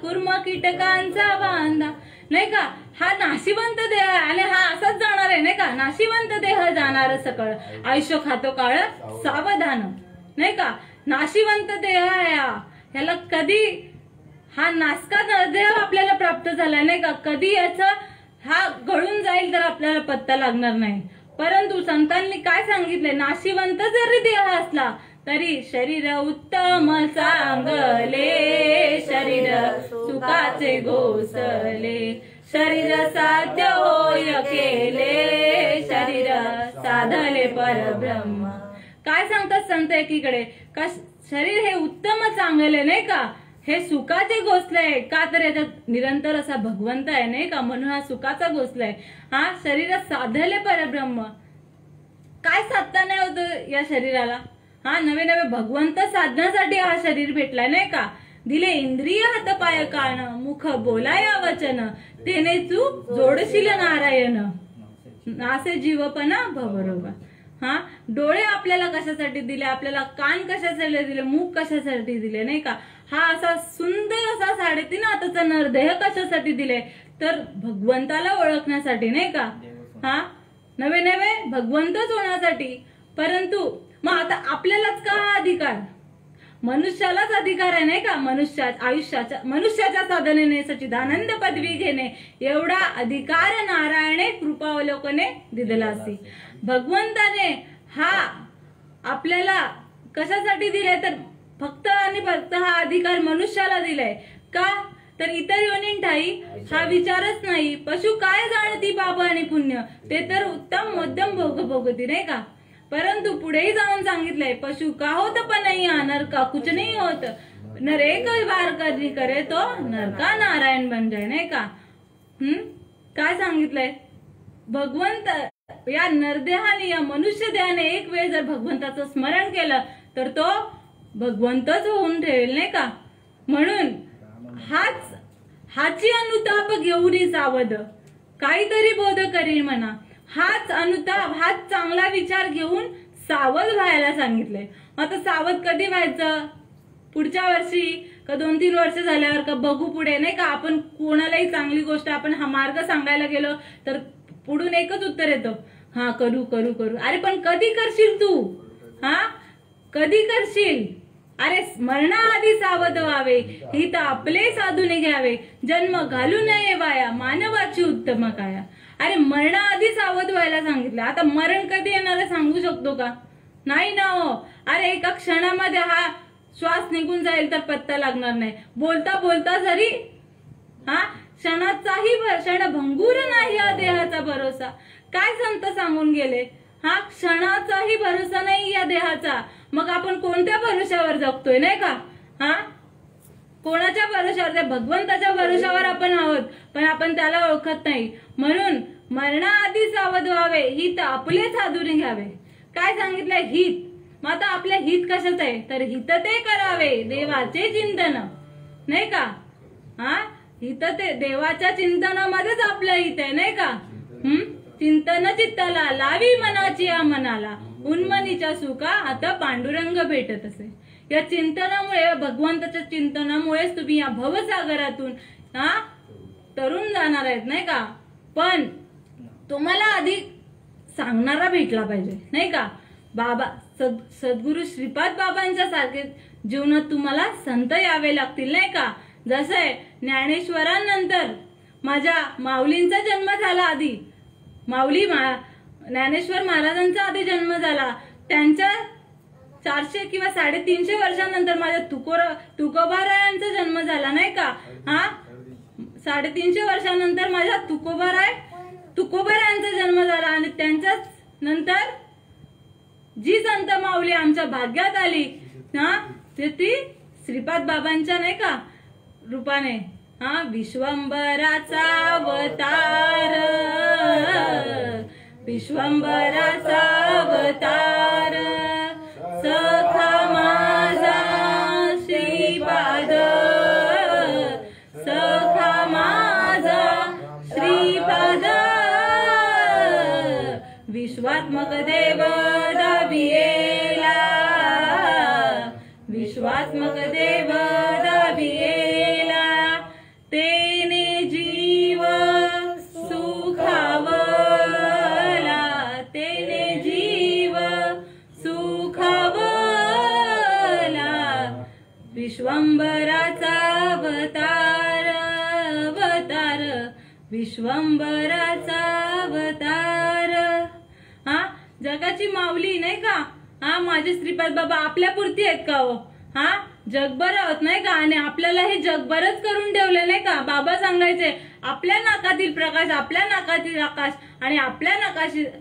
कुर्म कीटकांचा बांधा, नाही का. हा नाशिवंत देह आणि हा असाच जाणार आहे, नाही का. नाशिवंत देह जाणार सकळ आयुष्य खातो काळ सावधान, नाही का. नाशिवंत देह आहे ह्याला कधी हा नासका देह आपल्याला प्राप्त झाला, नाही का. कधी याचा हा गळून जाईल तर आपल्याला पत्ता लागणार नाही. परंतु संतांनी काय सांगितलंय, नाशिवंत जरी देह असला तरी शरीर उत्तम चांगले, शरीर सुखाचे घोसले, शरीर साध्य होय केले, शरीर साधले परब्रह्म. काय सांगतात संत एकीकडे का शरीर हे उत्तम चांगले नाही का, हे सुखाचे घोसले आहे का, तर याच्यात निरंतर असा भगवंत आहे नाही का, म्हणून हा सुखाचा घोसला आहे. हा शरीर साधले परब्रह्म. काय साधता नाही होतं या शरीराला, हा नवे नवे भगवंत साधण्यासाठी हा शरीर भेटलाय नाही का. दिले इंद्रिय हात पाय कान, मुख बोलाया वचन, तेने तू जोडशील नारायण, नासे जीवपणा भवरोग. हा डोळे आपल्याला कशासाठी दिले, आपल्याला कान कशासाठी दिले, मुख कशासाठी दिले नाही का. हा असा सुंदर असा 3.5 हाताचा नरदेह कशासाठी दिले, तर भगवंताला ओळखण्यासाठी नाही का. हा नवे नवे भगवंतच होण्यासाठी. परंतु मग आता आपल्यालाच का हा अधिकार, मनुष्यालाच अधिकार आहे नाही का, मनुष्याच्या साधनेने सच्चिदानंद पदवी घेणे एवढा अधिकार नारायणे कृपावलोकने दिलेला असे. भगवंताने हा आपल्याला कशासाठी दिलाय, तर फक्त आणि फक्त हा अधिकार मनुष्याला दिलाय का, तर इतर योनींठाई हा विचारच नाही. पशु काय जाणती पाप आणि पुण्य, ते तर उत्तम मध्यम भोग भोगती नाही का. परंतु पुढेही जाऊन सांगितलंय, पशु का होत पण नर का कुछ नाही होत, नर एक बार कधी करे तो नरका नारायण बन जाए नाही का. काय सांगितलंय, भगवंत या नरदेहाने या मनुष्य देहाने एक वेळ जर भगवंताचं स्मरण केलं तर तो भगवंतच होऊन ठेवेल नाही का. म्हणून हाची अनुताप घेऊन सावध, काहीतरी बोध करील म्हणा. हाच अनुताप, हाच चांगला विचार घेऊन सावध व्हायला सांगितलंय. आता सावध कधी व्हायचं, पुढच्या वर्षी का 2-3 वर्ष झाल्यावर का बघू पुढे नाही का. आपण कोणालाही चांगली गोष्ट आपण हा मार्ग सांगायला गेलो तर पुढून एकच उत्तर येतं, हा करू करू करू. अरे पण कधी करशील तू, हा कधी करशील. अरे मरणाआधी सावध व्हावे, हित आपले साधूने घ्यावे, जन्म घालू नये वाया, मानवाची उत्तम काया. अरे मरणाआधी सावध व्हायला सांगितलं. आता मरण कधी येणार सांगू शकतो का, नाही ना हो. अरे एका क्षणामध्ये हा श्वास निघून जाईल तर पत्ता लागणार नाही. बोलता बोलता जरी हा क्षणाचाही क्षणभंगूर नाही या देहाचा भरोसा. काय संत सांगून गेले, हा क्षणाचाही भरोसा नाही या देहाचा. मग आपण कोणत्या भरोशावर जगतोय नाही का. हा कोणाच्या भरोशावर, भगवंताच्या भरोशावर आपण आहोत, पण आपण त्याला ओळखत नाही. म्हणून मरणाआधी सावध व्हावे, हित आपले साधूने घ्यावे. काय सांगितलंय, हित. मग आता आपलं हित कशाच आहे, तर हित ते करावे देवाचे चिंतन नाही का. हा हित ते देवाच्या चिंतनामध्येच आपलं हित आहे नाही का. चिंतन चित्ताला लावी मनाची या मनाला, उन्मनीच्या सुखा आता पांडुरंग भेटत असे. या चिंतनामुळे, भगवंताच्या चिंतनामुळेच तुम्ही या भवसागरातून तरुण जाणार आहेत नाही का. पण तुम्हाला आधी सांगणारा भेटला पाहिजे नाही का. बाबा सद्गुरु श्रीपाद बाबांच्या सारखे जीवनात तुम्हाला संत यावे लागतील नाही का. जसे ज्ञानेश्वरांनंतर माझ्या माऊलींचा जन्म झाला, आधी माऊली ज्ञानेश्वर महाराजांचा आधी जन्म झाला. त्यांच्या 400 किंवा 350 वर्षांनंतर माझ्या तुकोबारायांचा जन्म झाला नाही का. हा 350 वर्षांनंतर माझ्या तुकोबारायांचा जन्म झाला. आणि त्यांच्याच नंतर जी संत माऊली आमच्या भाग्यात आली ना, ती श्रीपाद बाबांच्या नाही का रूपाने. हा विश्वंभराचा अवतार, विश्वंभराचा अवतार, सखा माझा श्रीपाद, सखा माझा श्रीपाद, विश्वात्मक देव दाबिएला, विश्वात्मक देव दाबिएला, तेने जीव सुखावला, तेने जीव सुखावला, विश्वंभराचा अवतार, अवतार, विश्वंभराचा अवतार. हा जगाची माऊली नाही का. हा माझे श्रीपाद बाबा आपल्यापुरती आहेत का हो? हा जगभर आहोत नाही का, आणि आपल्याला हे जगभरच करून ठेवले नाही का. बाबा सांगायचे आपल्या नाकातील प्रकाश, आपल्या नाकातील आकाश आणि आपल्या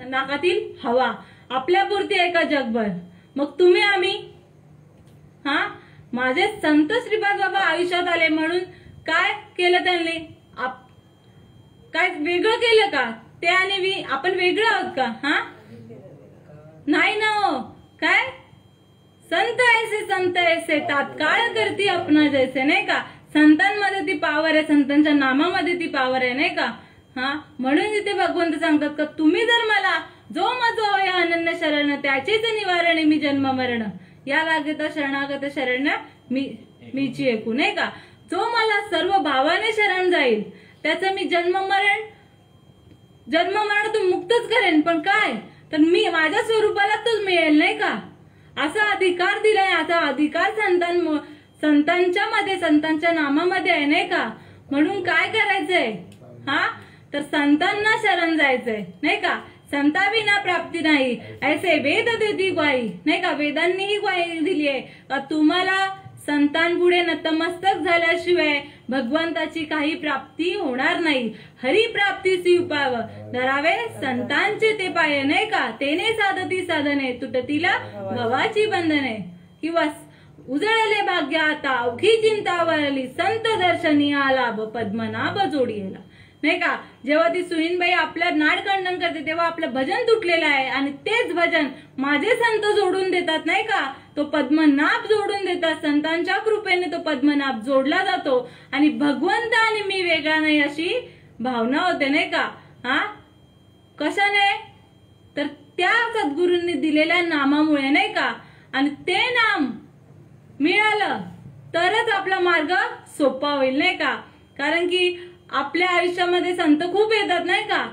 नाकातील हवा आपल्यापुरती आहे का जगभर. मग तुम्ही आम्ही हा माझे संत श्रीपाद बाबा आयुष्यात आले म्हणून काय केलं त्यांनी, काय वेगळं केलं का ते आणि मी आपण वेगळं आहोत का. हा नाही ना हो. काय संत ऐसे तात्काळ करती अपना जैसे नाही का. संतांमध्ये ती पावर आहे, संतांच्या नामामध्ये ती पावर आहे नाही का. हा म्हणून इथे भगवंत सांगतात का तुम्ही जर मला जो माझो होय अनन्य शरण त्याचेच निवारण मी जन्म मरण या लागेत शरणागत शरण्य मीची ऐकू नाही का. जो मला सर्व भावाने शरण जाईल त्याचं मी जन्म मरणातून मुक्तच करेन. पण काय तर मी माझ्या स्वरूपाला तोच मिळेल नाही का. असा अधिकार दिलाय, असा अधिकार संतांच्या मध्ये संतांच्या नामामध्ये आहे नाही का. म्हणून काय करायचंय हा तर संतांना शरण जायचंय नाही का. संताविना प्राप्ती नाही ऐसे वेद देती ग्वाही नाही का. वेदांनीही ग्वाही दिली आहे का तुम्हाला संतांपुढे नतमस्तक झाल्याशिवाय भगवंताची काही प्राप्ती होणार नाही. हरिप्राप्तीची उपाय धरावे संतांचे ते पाय नाही का. तेने साधती साधने तुटतीला भवाची बंधने किंवा उजळले भाग्य आता अवघी चिंता वरली संत दर्शनी लाभ पद्मनाभ जोडीला नाही का. जेव्हा ती सुनीनबाई आपल्या नाडखंडन करते तेव्हा आपलं भजन तुटलेलं आहे आणि तेच भजन माझे संत जोडून देतात नाही का. तो पद्मनाभ जोडून देतात. संतांच्या कृपेने तो पद्मनाभ जोडला जातो आणि भगवंत आणि मी वेगळा नाही अशी भावना होते नाही का. हा कशाने तर त्या सद्गुरूंनी दिलेल्या नामामुळे नाही का. आणि ते नाम मिळालं तरच आपला मार्ग सोपा होईल नाही का. कारण की आपल्या आयुष्यामध्ये संत खूप येतात नाही का.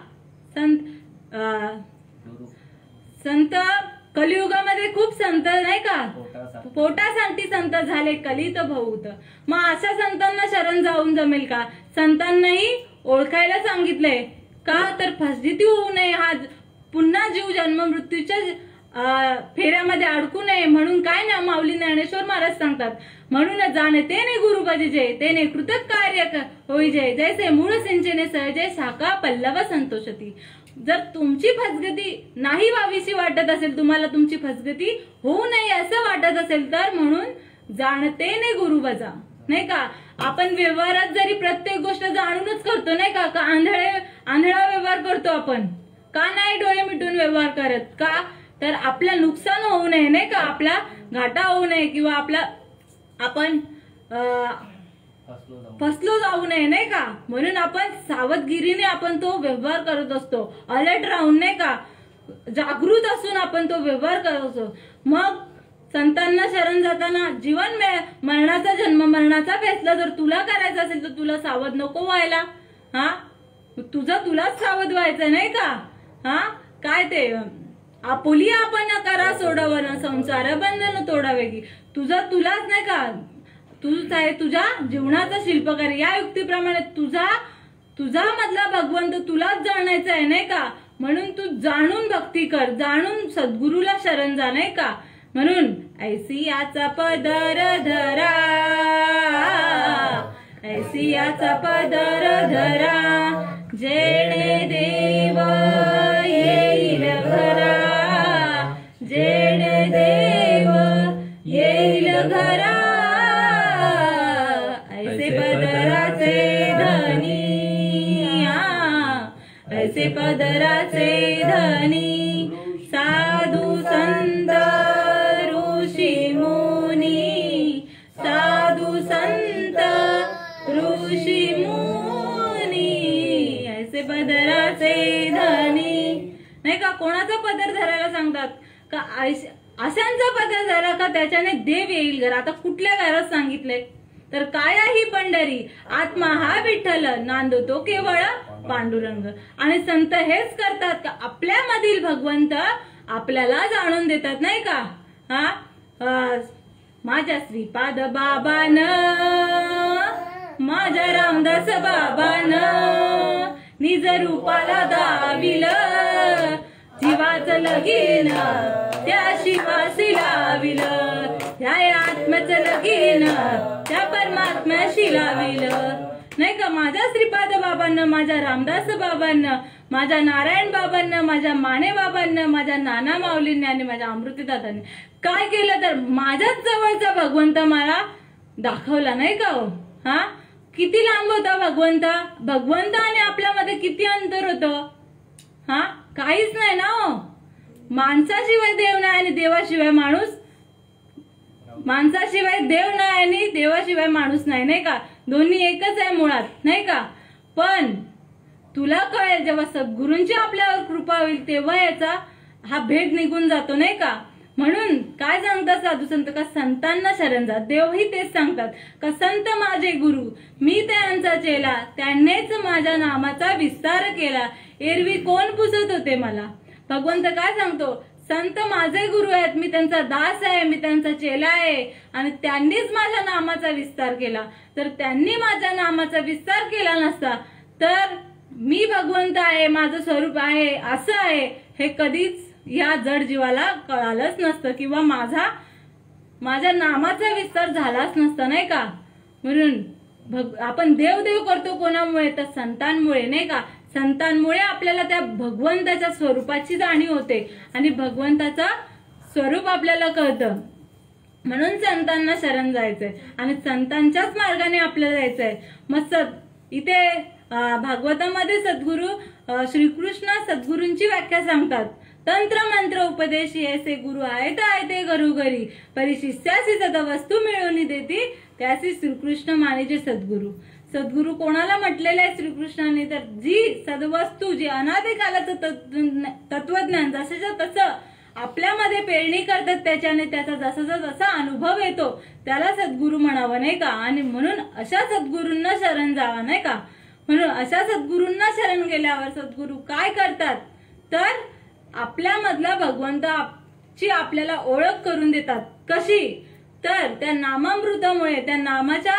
संत कलियुगामध्ये खूप संत नाही का. पोटासाठी संत झाले कलित बहुत. मग अशा संतांना शरण जाऊन जमेल का. संतांनाही ओळखायला सांगितलंय का तर फसगती होऊ नये, हा पुन्हा जीव जन्म मृत्यूच्या फेऱ्यामध्ये अडकू नये म्हणून काय ना माऊली ज्ञानेश्वर महाराज सांगतात. म्हणून जाणे तेने गुरु भजिजे तेने कृतक कार्य होईजे जैसे मूळ सिंचने सहजे शाखा पल्लव संतोषती. जर तुमची फसगती नाही व्हावीशी वाटत असेल, तुम्हाला तुमची फसगती होऊ नये असं वाटत असेल तर म्हणून जाणतेने गुरु भजा नाही का. आपण व्यवहारात जरी प्रत्येक गोष्ट जाणूनच करतो नाही का. आंधळा व्यवहार करतो आपण का नाही डोळे मिटून व्यवहार करत का तर आपला नुकसान होऊ नये नाही का. आपला घाटा होऊ नये किंवा आपण फसलो जाऊ नये नाही का. म्हणून आपण सावधगिरीने आपण तो व्यवहार करत असतो. अलर्ट राहून नाही का, जागृत असून आपण तो व्यवहार करत असतो. मग संतांना शरण जाताना जीवन मरणाचा जन्म मरणाचा फैसला जर तुला करायचा असेल तर तुला सावध नको व्हायला. हा तुलाच सावध व्हायचं नाही का. हा काय ते आपुली आपण करा सोडावं संसार बंधन तोडावे की. तुलाच नाही का. तूच आहे तुझ्या जीवनाचा शिल्पकार. या युक्तीप्रमाणे तुझा मधला भगवंत तुलाच जाणायचा आहे नाही का. म्हणून तू जाणून भक्ती कर, जाणून सद्गुरूला शरण जा नाही का. म्हणून ऐसी याचा पदर धरा, ऐसी याचा पदर धरा जेणे देव येईल घरा, जेणे देव येईल घरा. ऐसे पदराचे धनी, ऐसे पदराचे धनी साधू संत ऋषी मुनी, साधू संत ऋषी मुनी ऐसे पदराचे धनी नाही का. कोणाचा पदर धरायला सांगतात का अशांचा पदर धरा का त्याच्याने देव येईल घर. आता कुठल्या घरात सांगितलंय तर काया ही पंढरी आत्मा हा विठ्ठल नांदतो केवळ पांडुरंग. आणि संत हेच करतात का आपल्यामधील भगवंत आपल्याला जाणून देतात नाही का. हा माझ्या श्रीपाद बाबान, माझ्या रामदास बाबान निज रूपाला दाविल जीवाच आत्म्याचं लगीन त्या शिवाशी लाविल, त्या आत्म्याचं लगीन त्या परमात्म्याशी लाविल, नाही का. माझ्या श्रीपाद बाबांना, माझ्या रामदास बाबांना, माझ्या नारायण बाबांना, माझ्या माने बाबांना, माझ्या नाना माऊलींनी आणि माझ्या अमृतदादांनी काय केलं तर माझ्याच जवळचा भगवंत मला दाखवला, नाही का हो. हा, किती लांब होता भगवंत, भगवंत आणि आपल्यामध्ये किती अंतर होतं. हा, काहीच नाही ना हो. माणसाशिवाय देव नाही आणि देवाशिवाय माणूस, माणसाशिवाय देव नाही आणि देवाशिवाय माणूस नाही, नाही का. दोन्ही एकच आहे मुळात, नाही का. पण तुला कळेल जेव्हा सद्गुरूंची आपल्यावर कृपा होईल तेव्हा याचा हा भेद निघून जातो, नाही का. म्हणून काय सांगतात साधू संत का संतांना शरण जा. देवही तेच सांगतात का संत माझे गुरु, मी त्यांचा चेला, त्यांनीच माझ्या नामाचा विस्तार केला, एरवी कोण पुसत होते मला. भगवंत काय सांगतो, संत माझे गुरु आहेत, मी त्यांचा दास आहे, मी त्यांचा चेला आहे आणि त्यांनीच माझ्या नामाचा विस्तार केला. तर त्यांनी माझ्या नामाचा विस्तार केला नसता तर मी भगवंत आहे, माझं स्वरूप आहे, असं आहे हे कधीच या जड जीवाला कळालंच नसतं किंवा माझ्या नामाचा विस्तार झालाच नसता, नाही का. म्हणून आपण देव देव करतो कोणामुळे तर संतांमुळे, नाही का. संतांमुळे आपल्याला त्या भगवंताच्या स्वरूपाची जाणीव होते आणि भगवंताचा स्वरूप आपल्याला कळतं. म्हणून संतांना शरण जायचंय आणि संतांच्याच मार्गाने आपल्याला जायचंय. मग इथे भागवतामध्ये सद्गुरु श्रीकृष्ण सद्गुरूंची व्याख्या सांगतात. तंत्र मंत्र उपदेशी ऐसे गुरु आहेत ते घरोघरी, परी शिष्यासी सदवस्तू मिळवून देती, त्यासी श्रीकृष्ण मानेचे सद्गुरु. सद्गुरु कोणाला म्हटलेलं आहे श्रीकृष्णाने तर जी सदवस्तू, जी अनादी कालाचं तत्वज्ञान जसं तसं आपल्यामध्ये पेरणी करतात त्याच्याने त्याचा जसा जसा अनुभव येतो त्याला सद्गुरु म्हणावं, नाही का. आणि म्हणून अशा सद्गुरूंना शरण जावा, नाही का. म्हणून अशा सद्गुरूंना शरण गेल्यावर सद्गुरू काय करतात तर आपल्यामधला भगवंताची आपल्याला ओळख करून देतात. कशी तर त्या नामामृतामुळे, त्या नामाच्या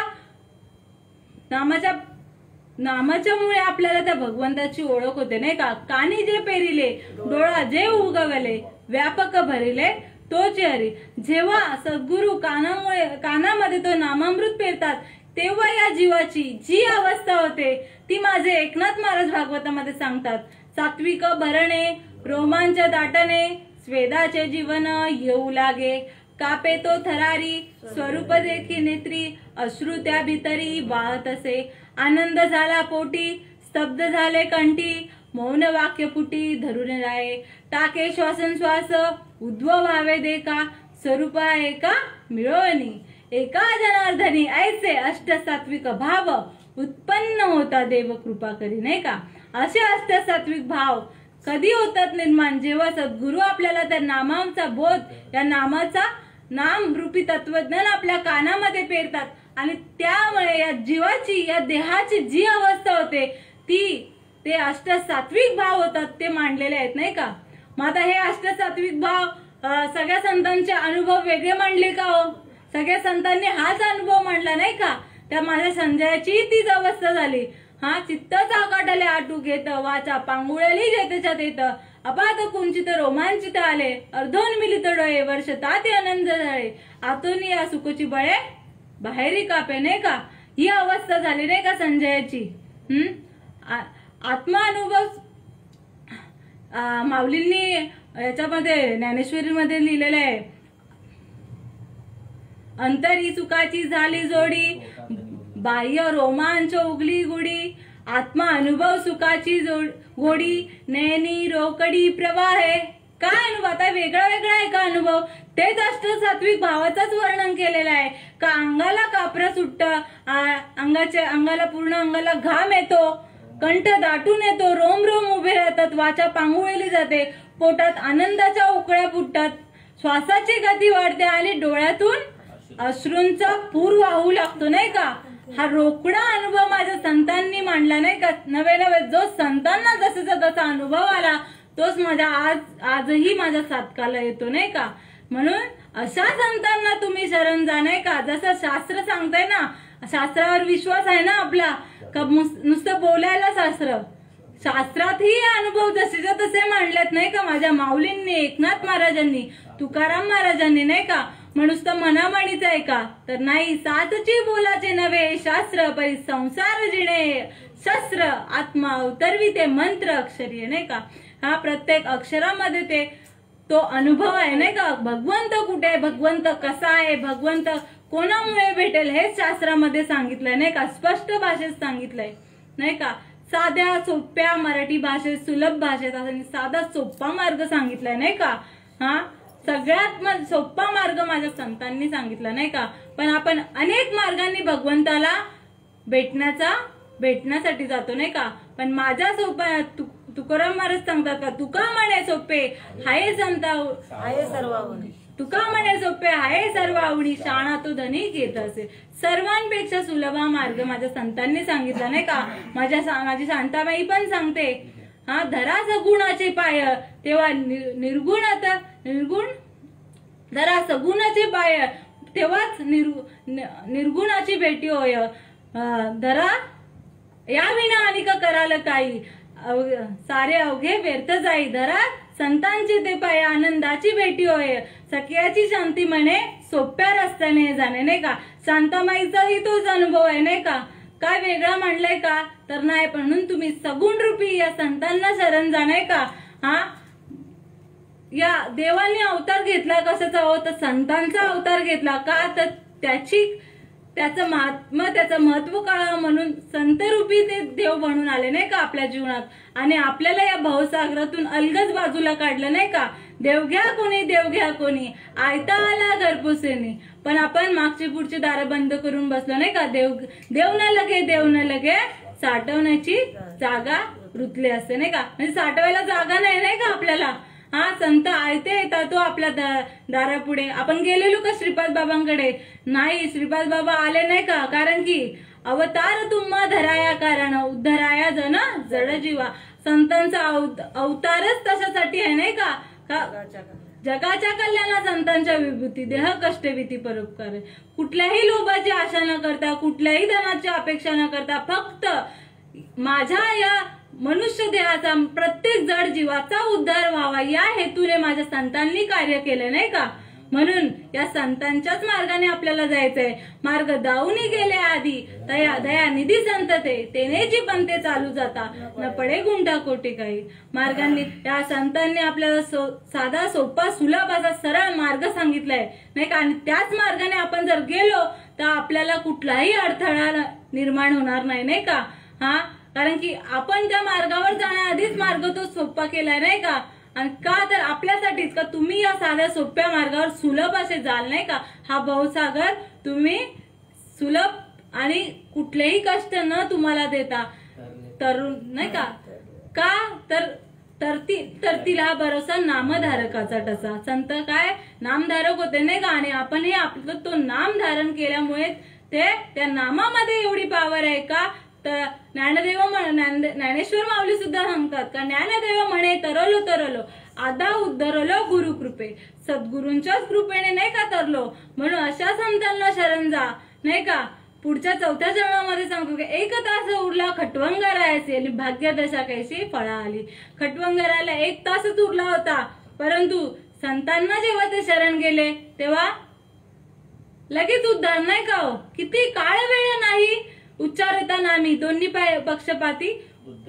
मुळे आपल्याला त्या भगवंताची ओळख होते, नाही का. कानी जे पेरिले, डोळा जे उगवले, व्यापक भरिले तोचे हरी. जेव्हा सद्गुरू कानामध्ये तो नामामृत पेरतात तेव्हा या जीवाची जी अवस्था होते ती माझे एकनाथ महाराज भागवतामध्ये सांगतात. सात्विक भरणे, रोमांच दाटणे, स्वेदाचे जीवन येऊ लागे, कापे तो थरारी, स्वरूप देखी नेत्री, अश्रू त्या भितरी वाहत असे, आनंद झाला पोटी, स्तब्ध झाले कंठी, मौन वाक्य पुटी धरून राहे, टाके श्वासनश्वास, उद्भव व्हावे देखा, स्वरूप एका मिळवणी, एका जनार्दनी ऐसे अष्ट सात्विक भाव उत्पन्न होता देव कृपा करी, नाही का. असे अष्ट सात्विक भाव कधी होतात निर्माण जेव्हा सद्गुरू आपल्याला त्या नामाचा बोध, या नामाचा नाम रूपी तत्वज्ञान आपल्या कानामध्ये पेरतात आणि त्यामुळे या जीवाची, या देहाची जी अवस्था होते ते अष्ट सात्विक भाव होतात, ते मांडलेले आहेत, नाही का. मग आता हे अष्ट सात्विक भाव सगळ्या संतांचे अनुभव वेगळे मांडले का हो. सगळ्या संतांनी हाच अनुभव मांडला, नाही का. त्या माझ्या संजयाची तीच अवस्था झाली. हा, चित्त चाकाटले आटू घेत, वाचा पांगुळेली जेतेच्यात येत, अपात कुंचित रोमांचित आले, अर्धोन्मिलित डोळे, वर्ष ताते आनंद झाले, आतून या सुखची बळे बाहेरी कापे, नाही का. ही अवस्था झाली, नाही का संजयाची. आत्मा अनुभव माऊलींनी याच्यामध्ये ज्ञानेश्वरीमध्ये लिहिलेलं आहे. अंतरी सुखाची झाली जोडी, बाह्य रोमांच उगली गुडी, आत्मा अनुभव सुखाची गोडी, नयनी रोकडी प्रवाहे. काय अनुभव आता वेगळा वेगळा आहे का अनुभव. तेच अष्ट सात्विक भावाचाच वर्णन केलेलं आहे का. अंगाला कापरा सुट्ट, अंगाला पूर्ण अंगाला घाम येतो, कंठ दाटून येतो, रोम रोम उभे राहतात, वाचा पांगुळली जाते, पोटात आनंदाच्या उकळ्या फुटतात, श्वासाची गती वाढते आणि डोळ्यातून अश्रूंचा पूर वाहू लागतो, नाही का. हा रोकडा अनुभव माझ्या संतांनी मांडला, नाही का. नवे जो संतांना जसा तसा अनुभव आला तोच माझ्या आजही माझ्या साधकाला येतो, नाही का. म्हणून अशा संतांना तुम्ही शरण जा, नाही का. जसं शास्त्र सांगताय ना, शास्त्रावर विश्वास आहे ना आपला, का नुसतं बोलायला शास्त्रातही अनुभव जसेच्या तसे मांडलेत, सांगितलेत नाही का माझ्या माऊलींनी, एकनाथ महाराजांनी, तुकाराम महाराजांनी नाही का, नुसतं मनामणीच आहे का, तर नाही. सातची बोलाचे नव्हे शास्त्र, परी संसार जिणे शस्त्र, आत्मा उतरविते मंत्र अक्षरी नाही का. हा प्रत्येक अक्षरामध्ये ते तो अनुभव आहे नाही का. भगवंत कुठे, भगवंत कसा आहे, भगवंत कोणामुळे भेटेल हे शास्त्रामध्ये सांगितलंय नाही का, स्पष्ट भाषेत सांगितलंय नाही का. साध्या सोप्या मराठी भाषेत, सुलभ भाषेत असं साधा सोपा मार्ग सांगितलाय नाही का. हा सगळ्यात सोपा मार्ग माझ्या संतांनी सांगितला नाही का. पण आपण अनेक मार्गांनी भगवंताला भेटण्यासाठी जातो नाही का. पण माझ्या सोपा तुकाराम महाराज सांगतात का, तुका म्हणे सोपे हाय संता हाय सर्वावणी, तुका म्हणे सोपे हाय सर्वावणी, शाणा तो धनिक येत असे. सर्वांपेक्षा सुलभ मार्ग माझ्या संतांनी सांगितला नाही का. माझी शांताबाई पण सांगते, हा धरा सगुणाचे पाय, तेव्हा निर्गुण धरा सगुणाचे पाय, तेव्हाच निर्गुणाची भेटी होय. धरा या विना अनिक कराल काही, सारे अवघे व्यर्थ जाई. धरा संतांची ते पाय, आनंदाची भेटी होय. सख्याची शांती म्हणे सोप्या रस्त्याने जाणे नाही का. शांताबाईचाही तोच अनुभव आहे नाही का. काय वेगळा म्हणलंय का, तर नाही. म्हणून तुम्ही सगुण रूपी या संतांना शरण जा नाही का. हा या देवाने अवतार घेतला कशाचा हो, तर संतांचा अवतार घेतला का, तर त्याचं महात्मा, त्याचं महत्व कळावं म्हणून संतरूपी ते देव बनून आले नाही का आपल्या जीवनात. आणि आपल्याला या भवसागरातून अलगद बाजूला काढलं नाही का. देव घ्या कोणी आयता आला घरपोसेनी. पण आपण मागची पुढची दारं बंद करून बसलो नाही का. देव न लगे साठवण्याची जागा रुतले असते नाही का. म्हणजे साठवायला जागा नाही का आपल्याला. हा संत आयते येतात तो आपल्या दारापुढे. आपण गेलेलो का श्रीपाद बाबांकडे, नाही. श्रीपाद बाबा आले नाही का, कारण की अवतार तुम्हा धराया कारण, उद्धराया जन जड जीवा. संतांचा अवतारच तशासाठी आहे नाही का. जगाच्या कल्याणा संतांच्या विभूती, देह कष्ट भीती परोपकार. कुठल्याही लोभाची आशा न करता, कुठल्याही धनाची अपेक्षा न करता, फक्त माझ्या या मनुष्य देहाचा, प्रत्येक जड जीवाचा उद्धार व्हावा या हेतूने माझ्या संतांनी कार्य केले नाही का. म्हणून या संतांच्याच मार्गाने आपल्याला जायचंय. मार्ग दाऊनी गेले आधी, दया निधी संत तेनेची पंते चालू जाता, न पडे गुंठा कोटी काही. मार्गांनी या संतांनी आपल्याला साधा सोपा सुलभ असा सरळ मार्ग सांगितलाय नाही का. आणि त्याच मार्गाने आपण जर गेलो तर आपल्याला कुठलाही अडथळा निर्माण होणार नाही का. हा कारण की आपण त्या मार्गावर जाण्याआधीच मार्ग तो सोपा केलाय नाही का. आणि का, तर आपल्यासाठीच का तुम्ही या साध्या सोप्या मार्गावर सुलभ असे जाल नाही का. हा भवसागर तुम्ही सुलभ आणि कुठलेही कष्ट न तुम्हाला देता तरुण नाही का. का तरतील हा भरोसा नामधारकाचा टसा. संत काय नामधारक होते नाही का. आणि आपण हे आपलं तो नाम धारण केल्यामुळे त्या नामामध्ये एवढी पावर आहे का. तर ज्ञानेश्वर माऊली सुद्धा सांगतात का, ज्ञानदेव म्हणे तरलो आदा उद्धरलो गुरु कृपे. सद्गुरूंच्याच कृपेने नाही का तरलो. म्हणून अशा संतांना शरण जा नाही का. पुढच्या 4थ्या चरणामध्ये सांगतो की एक तास उरला खटवंगरायचे आणि भाग्यदशा कैसी फळा आली. खटवंगरायला 1 तासच उरला होता, परंतु संतांना जेव्हा ते शरण गेले तेव्हा लगेच उद्धार नाही का हो. किती काळ वेळ नाही उच्चारता नामी, दोन्ही पक्षपाती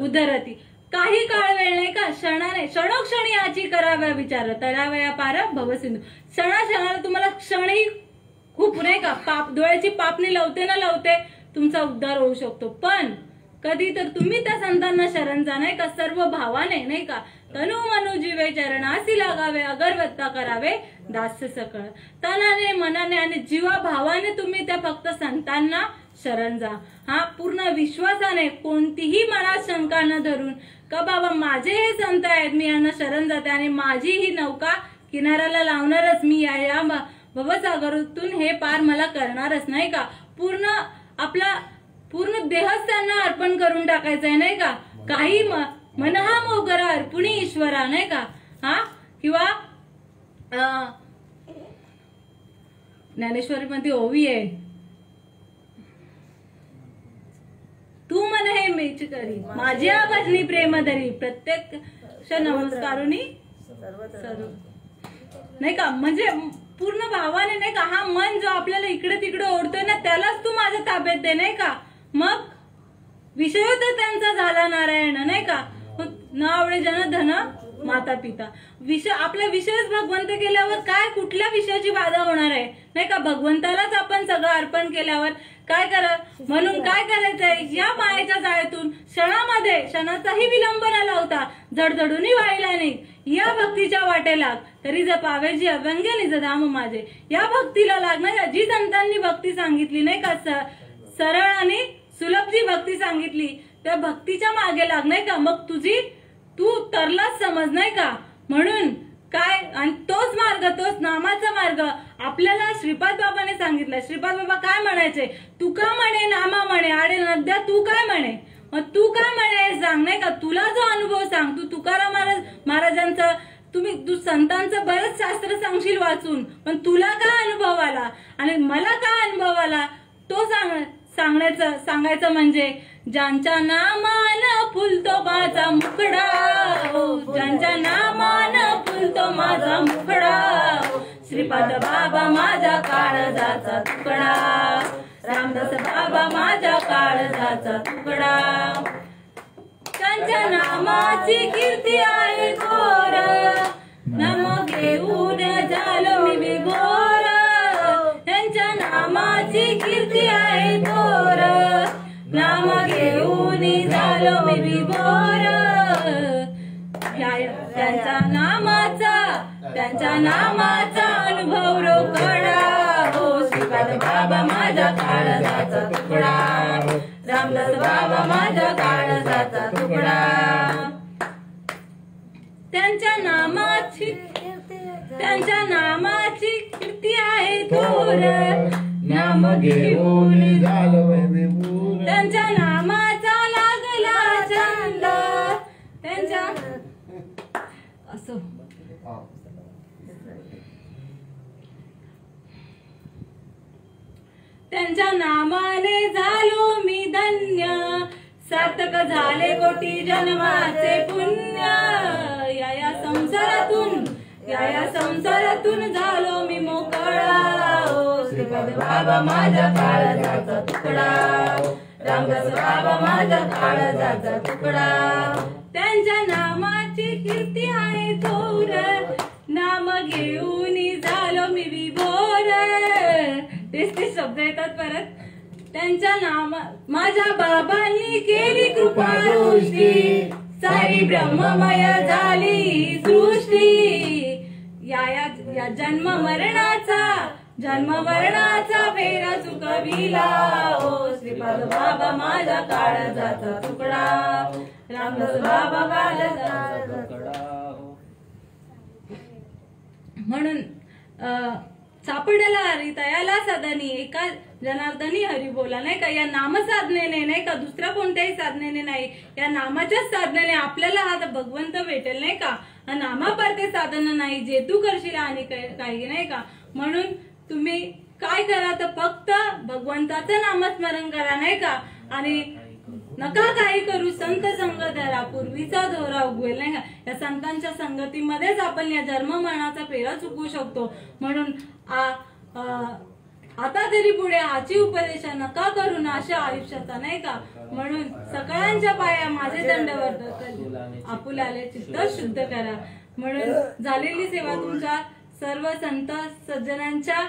उद्धरती. काही काळ वेळ नाही का. क्षणोक्षणी याची कराव्या विचार, तरावया पार भवसिंधू. क्षणाला तुम्हाला क्षणही खूप नाही का डोळ्याची पापणी लावते तुमचा उद्धार होऊ शकतो. पण कधी तर तुम्ही त्या संतांना शरण जा नाही का, सर्व भावाने नाही का. तनु मनु जीवे चरणासी लागावे, अगरवत्ता करावे दास्य सकळ. तनाने मनाने आणि जीवा भावाने तुम्ही त्या फक्त संतांना शरण जा. हा पूर्ण विश्वासाने, कोणतीही मनात शंका न धरून का बाबा माझे हे संत आहेत, मी यांना शरण जाते आणि माझी ही नौका किनाऱ्याला लावणारच, मी या भवसागरातून हे पार मला करणारच नाही का. पूर्ण देहच त्यांना अर्पण करून टाकायचंय नाही का. काही मनहा मोगरा अर्पुणी ईश्वरा नाही का. हा किंवा ज्ञानेश्वरी मध्ये ओवी आहे, तू मन हे मीच करी माझ्या भजनी प्रेम धरी. प्रत्येक नमस्कारुनी सर्व नाही का, म्हणजे पूर्ण भावाने नाही का, हा मन जो आपल्याला इकडे तिकडे ओढतोय ना त्यालाच तू माझ्या ताब्यात दे नाही का. मग विषय तर त्यांचा झाला नारायण नाही का. न आवडे जन धन माता पिता, विषय आपला विषयच भगवंत केल्यावर काय कुठल्या विषयाची बाधा होणार आहे नाही का. भगवंतालाच आपण सगळं अर्पण केल्यावर काय करा, म्हणून काय करायचंय, या मायेच्या जाळ्यातून क्षणाचाही विलंब न लावता जडजडूनही व्हायला नाही, या भक्तीच्या वाटेला तरी जपावे जी अव्यंग्य निज धाम माझे. या भक्तीला लागणार जी संतांनी भक्ती सांगितली नाही का, सरळ आणि सुलभ जी भक्ती सांगितली त्या भक्तीच्या मागे लाग नाही का. मग तू तरलाच समज नाही का. म्हणून काय, आणि तोच मार्ग, तोच नामाचा मार्ग आपल्याला श्रीपाद बाबाने सांगितलं. श्रीपाद बाबा काय म्हणायचे, तुका म्हणे नामा म्हणे आडे नद्या, तू काय म्हणे, मग तू काय म्हणे सांग नाही का. तुला जो अनुभव सांग, तू तुकाराम महाराजांचं तू संतांचं बरंच शास्त्र सांगशील वाचून, पण तुला काय अनुभव आला आणि मला काय अनुभव आला तो सांगायचं म्हणजे ज्यांच्या नामान फुलतो माझा मुखडा, ज्यांच्या नामान फुलतो माझा मुखडा, श्रीपाद बाबा माझा काळजाचा तुकडा, रामदास बाबा माझा काळजाचा तुकडा. त्यांच्या नामाची कीर्ती आहे थोर, नाम घेऊन झालो मी विभोर, त्यांच्या नामाची कीर्ती आहे थोर, नाम घेऊन झालो मी विभोर. त्यांच्या नामाचा अनुभव रोकडा, हो श्रीपाद बाबा माझ्या काळजाचा तुकडा, रामदास बाबा माझ्या काळजाचा तुकडा. त्यांच्या नामाची कीर्ती आहे थोर, नाम घेऊन झालो विभोर, त्यांच्या नामाचा लागला छंद, त्यांच्या असो त्यांच्या नामाने झालो मी धन्य, सार्थक झाले कोटी जन्माचे पुण्य, या संसारातून झालो मी मोकळा, ओ श्रीपाद बाबा माझ्या काळजाचा तुकडा, रामदास बाबा माझ्या काळजाचा तुकडा. त्यांच्या नामाची कीर्ती आहे थोर, नाम घेऊन झालो मी विभोर. तेच शब्द येतात परत. त्यांच्या माझ्या बाबांनी केली कृपादृष्टी, सारी ब्रह्ममय झाली सृष्टी, या जन्म मरणाचा फेरा चुकविला, ओ श्रीपाद बाबा माझ्या काळजाचा तुकडा, रामदास बाबा काळजाचा तुकडा. म्हणून सापडला हरी तयाला सदनी, एका जनार्दनी हरी बोला नाही का. या नामसाधनेने नाही का, दुसऱ्या कोणत्याही साधनेने नाही, या नामाच्याच साधनेने आपल्याला हा भगवंत भेटेल नाही का. नामापारते साधन नाही, जे तू करशील आणि काही नाही का. म्हणून तुम्ही काय करा तर फक्त भगवंताचं नामस्मरण करा नाही का, आणि नका काही करू, संत संग धरा, पूर्वीचा दोरा उगवेल नाही का. या संतांच्या संगतीमध्येच आपण या जन्म मरणाचा फेरा चुकवू शकतो. म्हणून आता तरी पुढे हाची उपदेश नका करू नाश आयुष्याचा नाही का. म्हणून सगळ्यांच्या पाया माझे दंडवत, आपुलाले चित्त शुद्ध करा. म्हणून झालेली सेवा तुमच्या सर्व संत सज्जनांच्या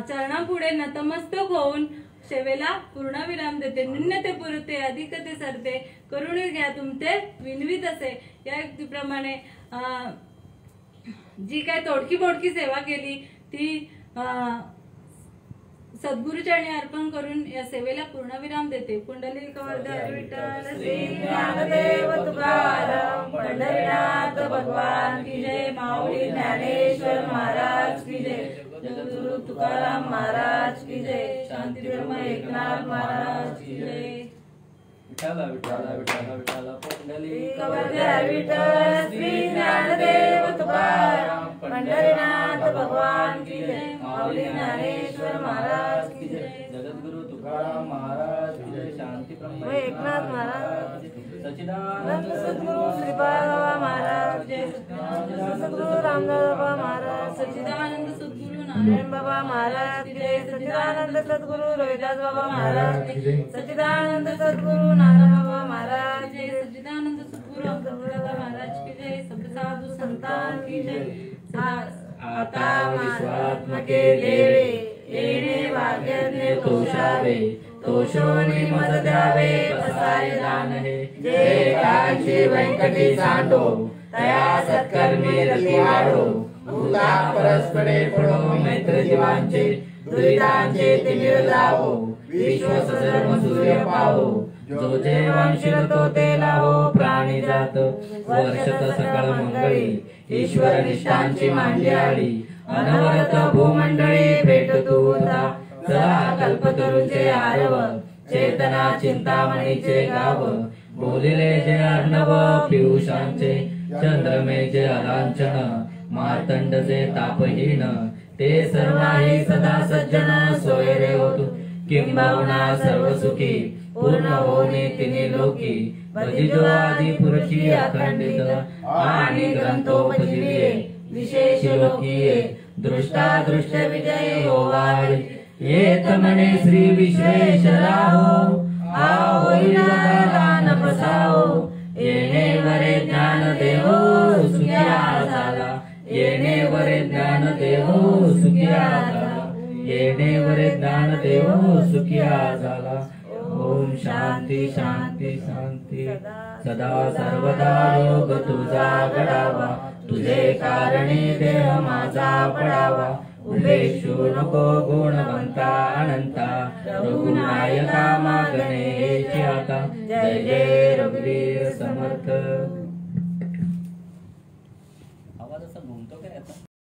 चरणापुढे नतमस्तक होऊन सेवेला पूर्णविराम देते. न्यून्य ते पुरते, अधिक ते सरते, करुणे घ्या तुमचे विनवित असे. या युक्तीप्रमाणे जी काय तोडकी मोडकी सेवा केली ती सद्गुरुचरणी अर्पण करून या सेवेला पूर्णविराम देते. पुंडलिक वरद विठ्ठल श्री ज्ञानदेव तुकाराम पंढरीनाथ भगवान की जय. माऊली ज्ञानेश्वर महाराज की जय. जगद्गुरु तुकाराम महाराज की जय. शांती ब्रह्म एकनाथ महाराज की जय. विठ्ठल विठ्ठल विठ्ठल विठ्ठल पुंडलिक वरद विठ्ठल श्री ज्ञानदेव तुकाराम पंढरीनाथ भगवान की जय. माऊली ज्ञानेश्वर महाराज की जय. जगद्गुरु तुकाराम महाराज की जय. शांती ब्रह्म एकनाथ महाराज. सच्चिदानंद सद्गुरु श्रीपाद बाबा महाराज जय सच्चिदानंद सद्गुरु रामदास बाबा महाराज सच्चिदानंद सद्गुरु नारायण बाबा महाराज जय सच्चिदानंद सद्गुरु रविदास बाबा महाराज सच्चिदानंद सद्गुरु नारायण बाबा महाराज जय सच्चिदानंद सद्गुरु बाबा महाराज की जय सब साधु संतान की जय आता विश्वात्मके देवे येणे भाग्यज्ञ तोषावे तोषोनी मज द्यावे पसारे दान हे जे कांशी व्यंकटी सांडो तया सत्कर्मी रती वाढो भूता परस्परे पडो मैत्र जीवांचे दुरितांचे तिमिर जावो विश्व सर्व सूर्य पावो जो जे वंशील तो ते लावो प्राणी जात वर्षत सकळ मंगळी ईश्वर निष्ठांची मांडियाळी अनवरत भूमंडळी भेट तूता सहा कल्पतरूंचे आरव चेतना चिंतामणीचे गाव बोलिले जे अर्णव पियुषांचे चंद्रमेचे अलांछन मार्तंडचे तापहीन ते सर्वाही सदा सज्जन सोयरे होतु किंबहुना सर्व सुखी पूर्ण होणे तिने लोकी भजिजो आदि पुरुषी अखंडित आणि ग्रंथोपजीविये विशेष लोकीये दृष्टा दृष्ट विजय होवाळे येत म्हणे श्री विश्वेश्वरा हो होईना दान प्रसाओ येणे वरे ज्ञान देहो सुखिया झाला येणे वरे ज्ञान देहो सुखिया झाला येणे वरे ज्ञान देहो सुखिया झाला ओम शांती शांती शांती सदा सर्वदा योग तुझा घडावा तुझे कारणी देह माझा पडावा उपेक्षू नको गुणवंता अनंता रघुनायका मागणे हेची आता जय जय रघुवीर समर्थ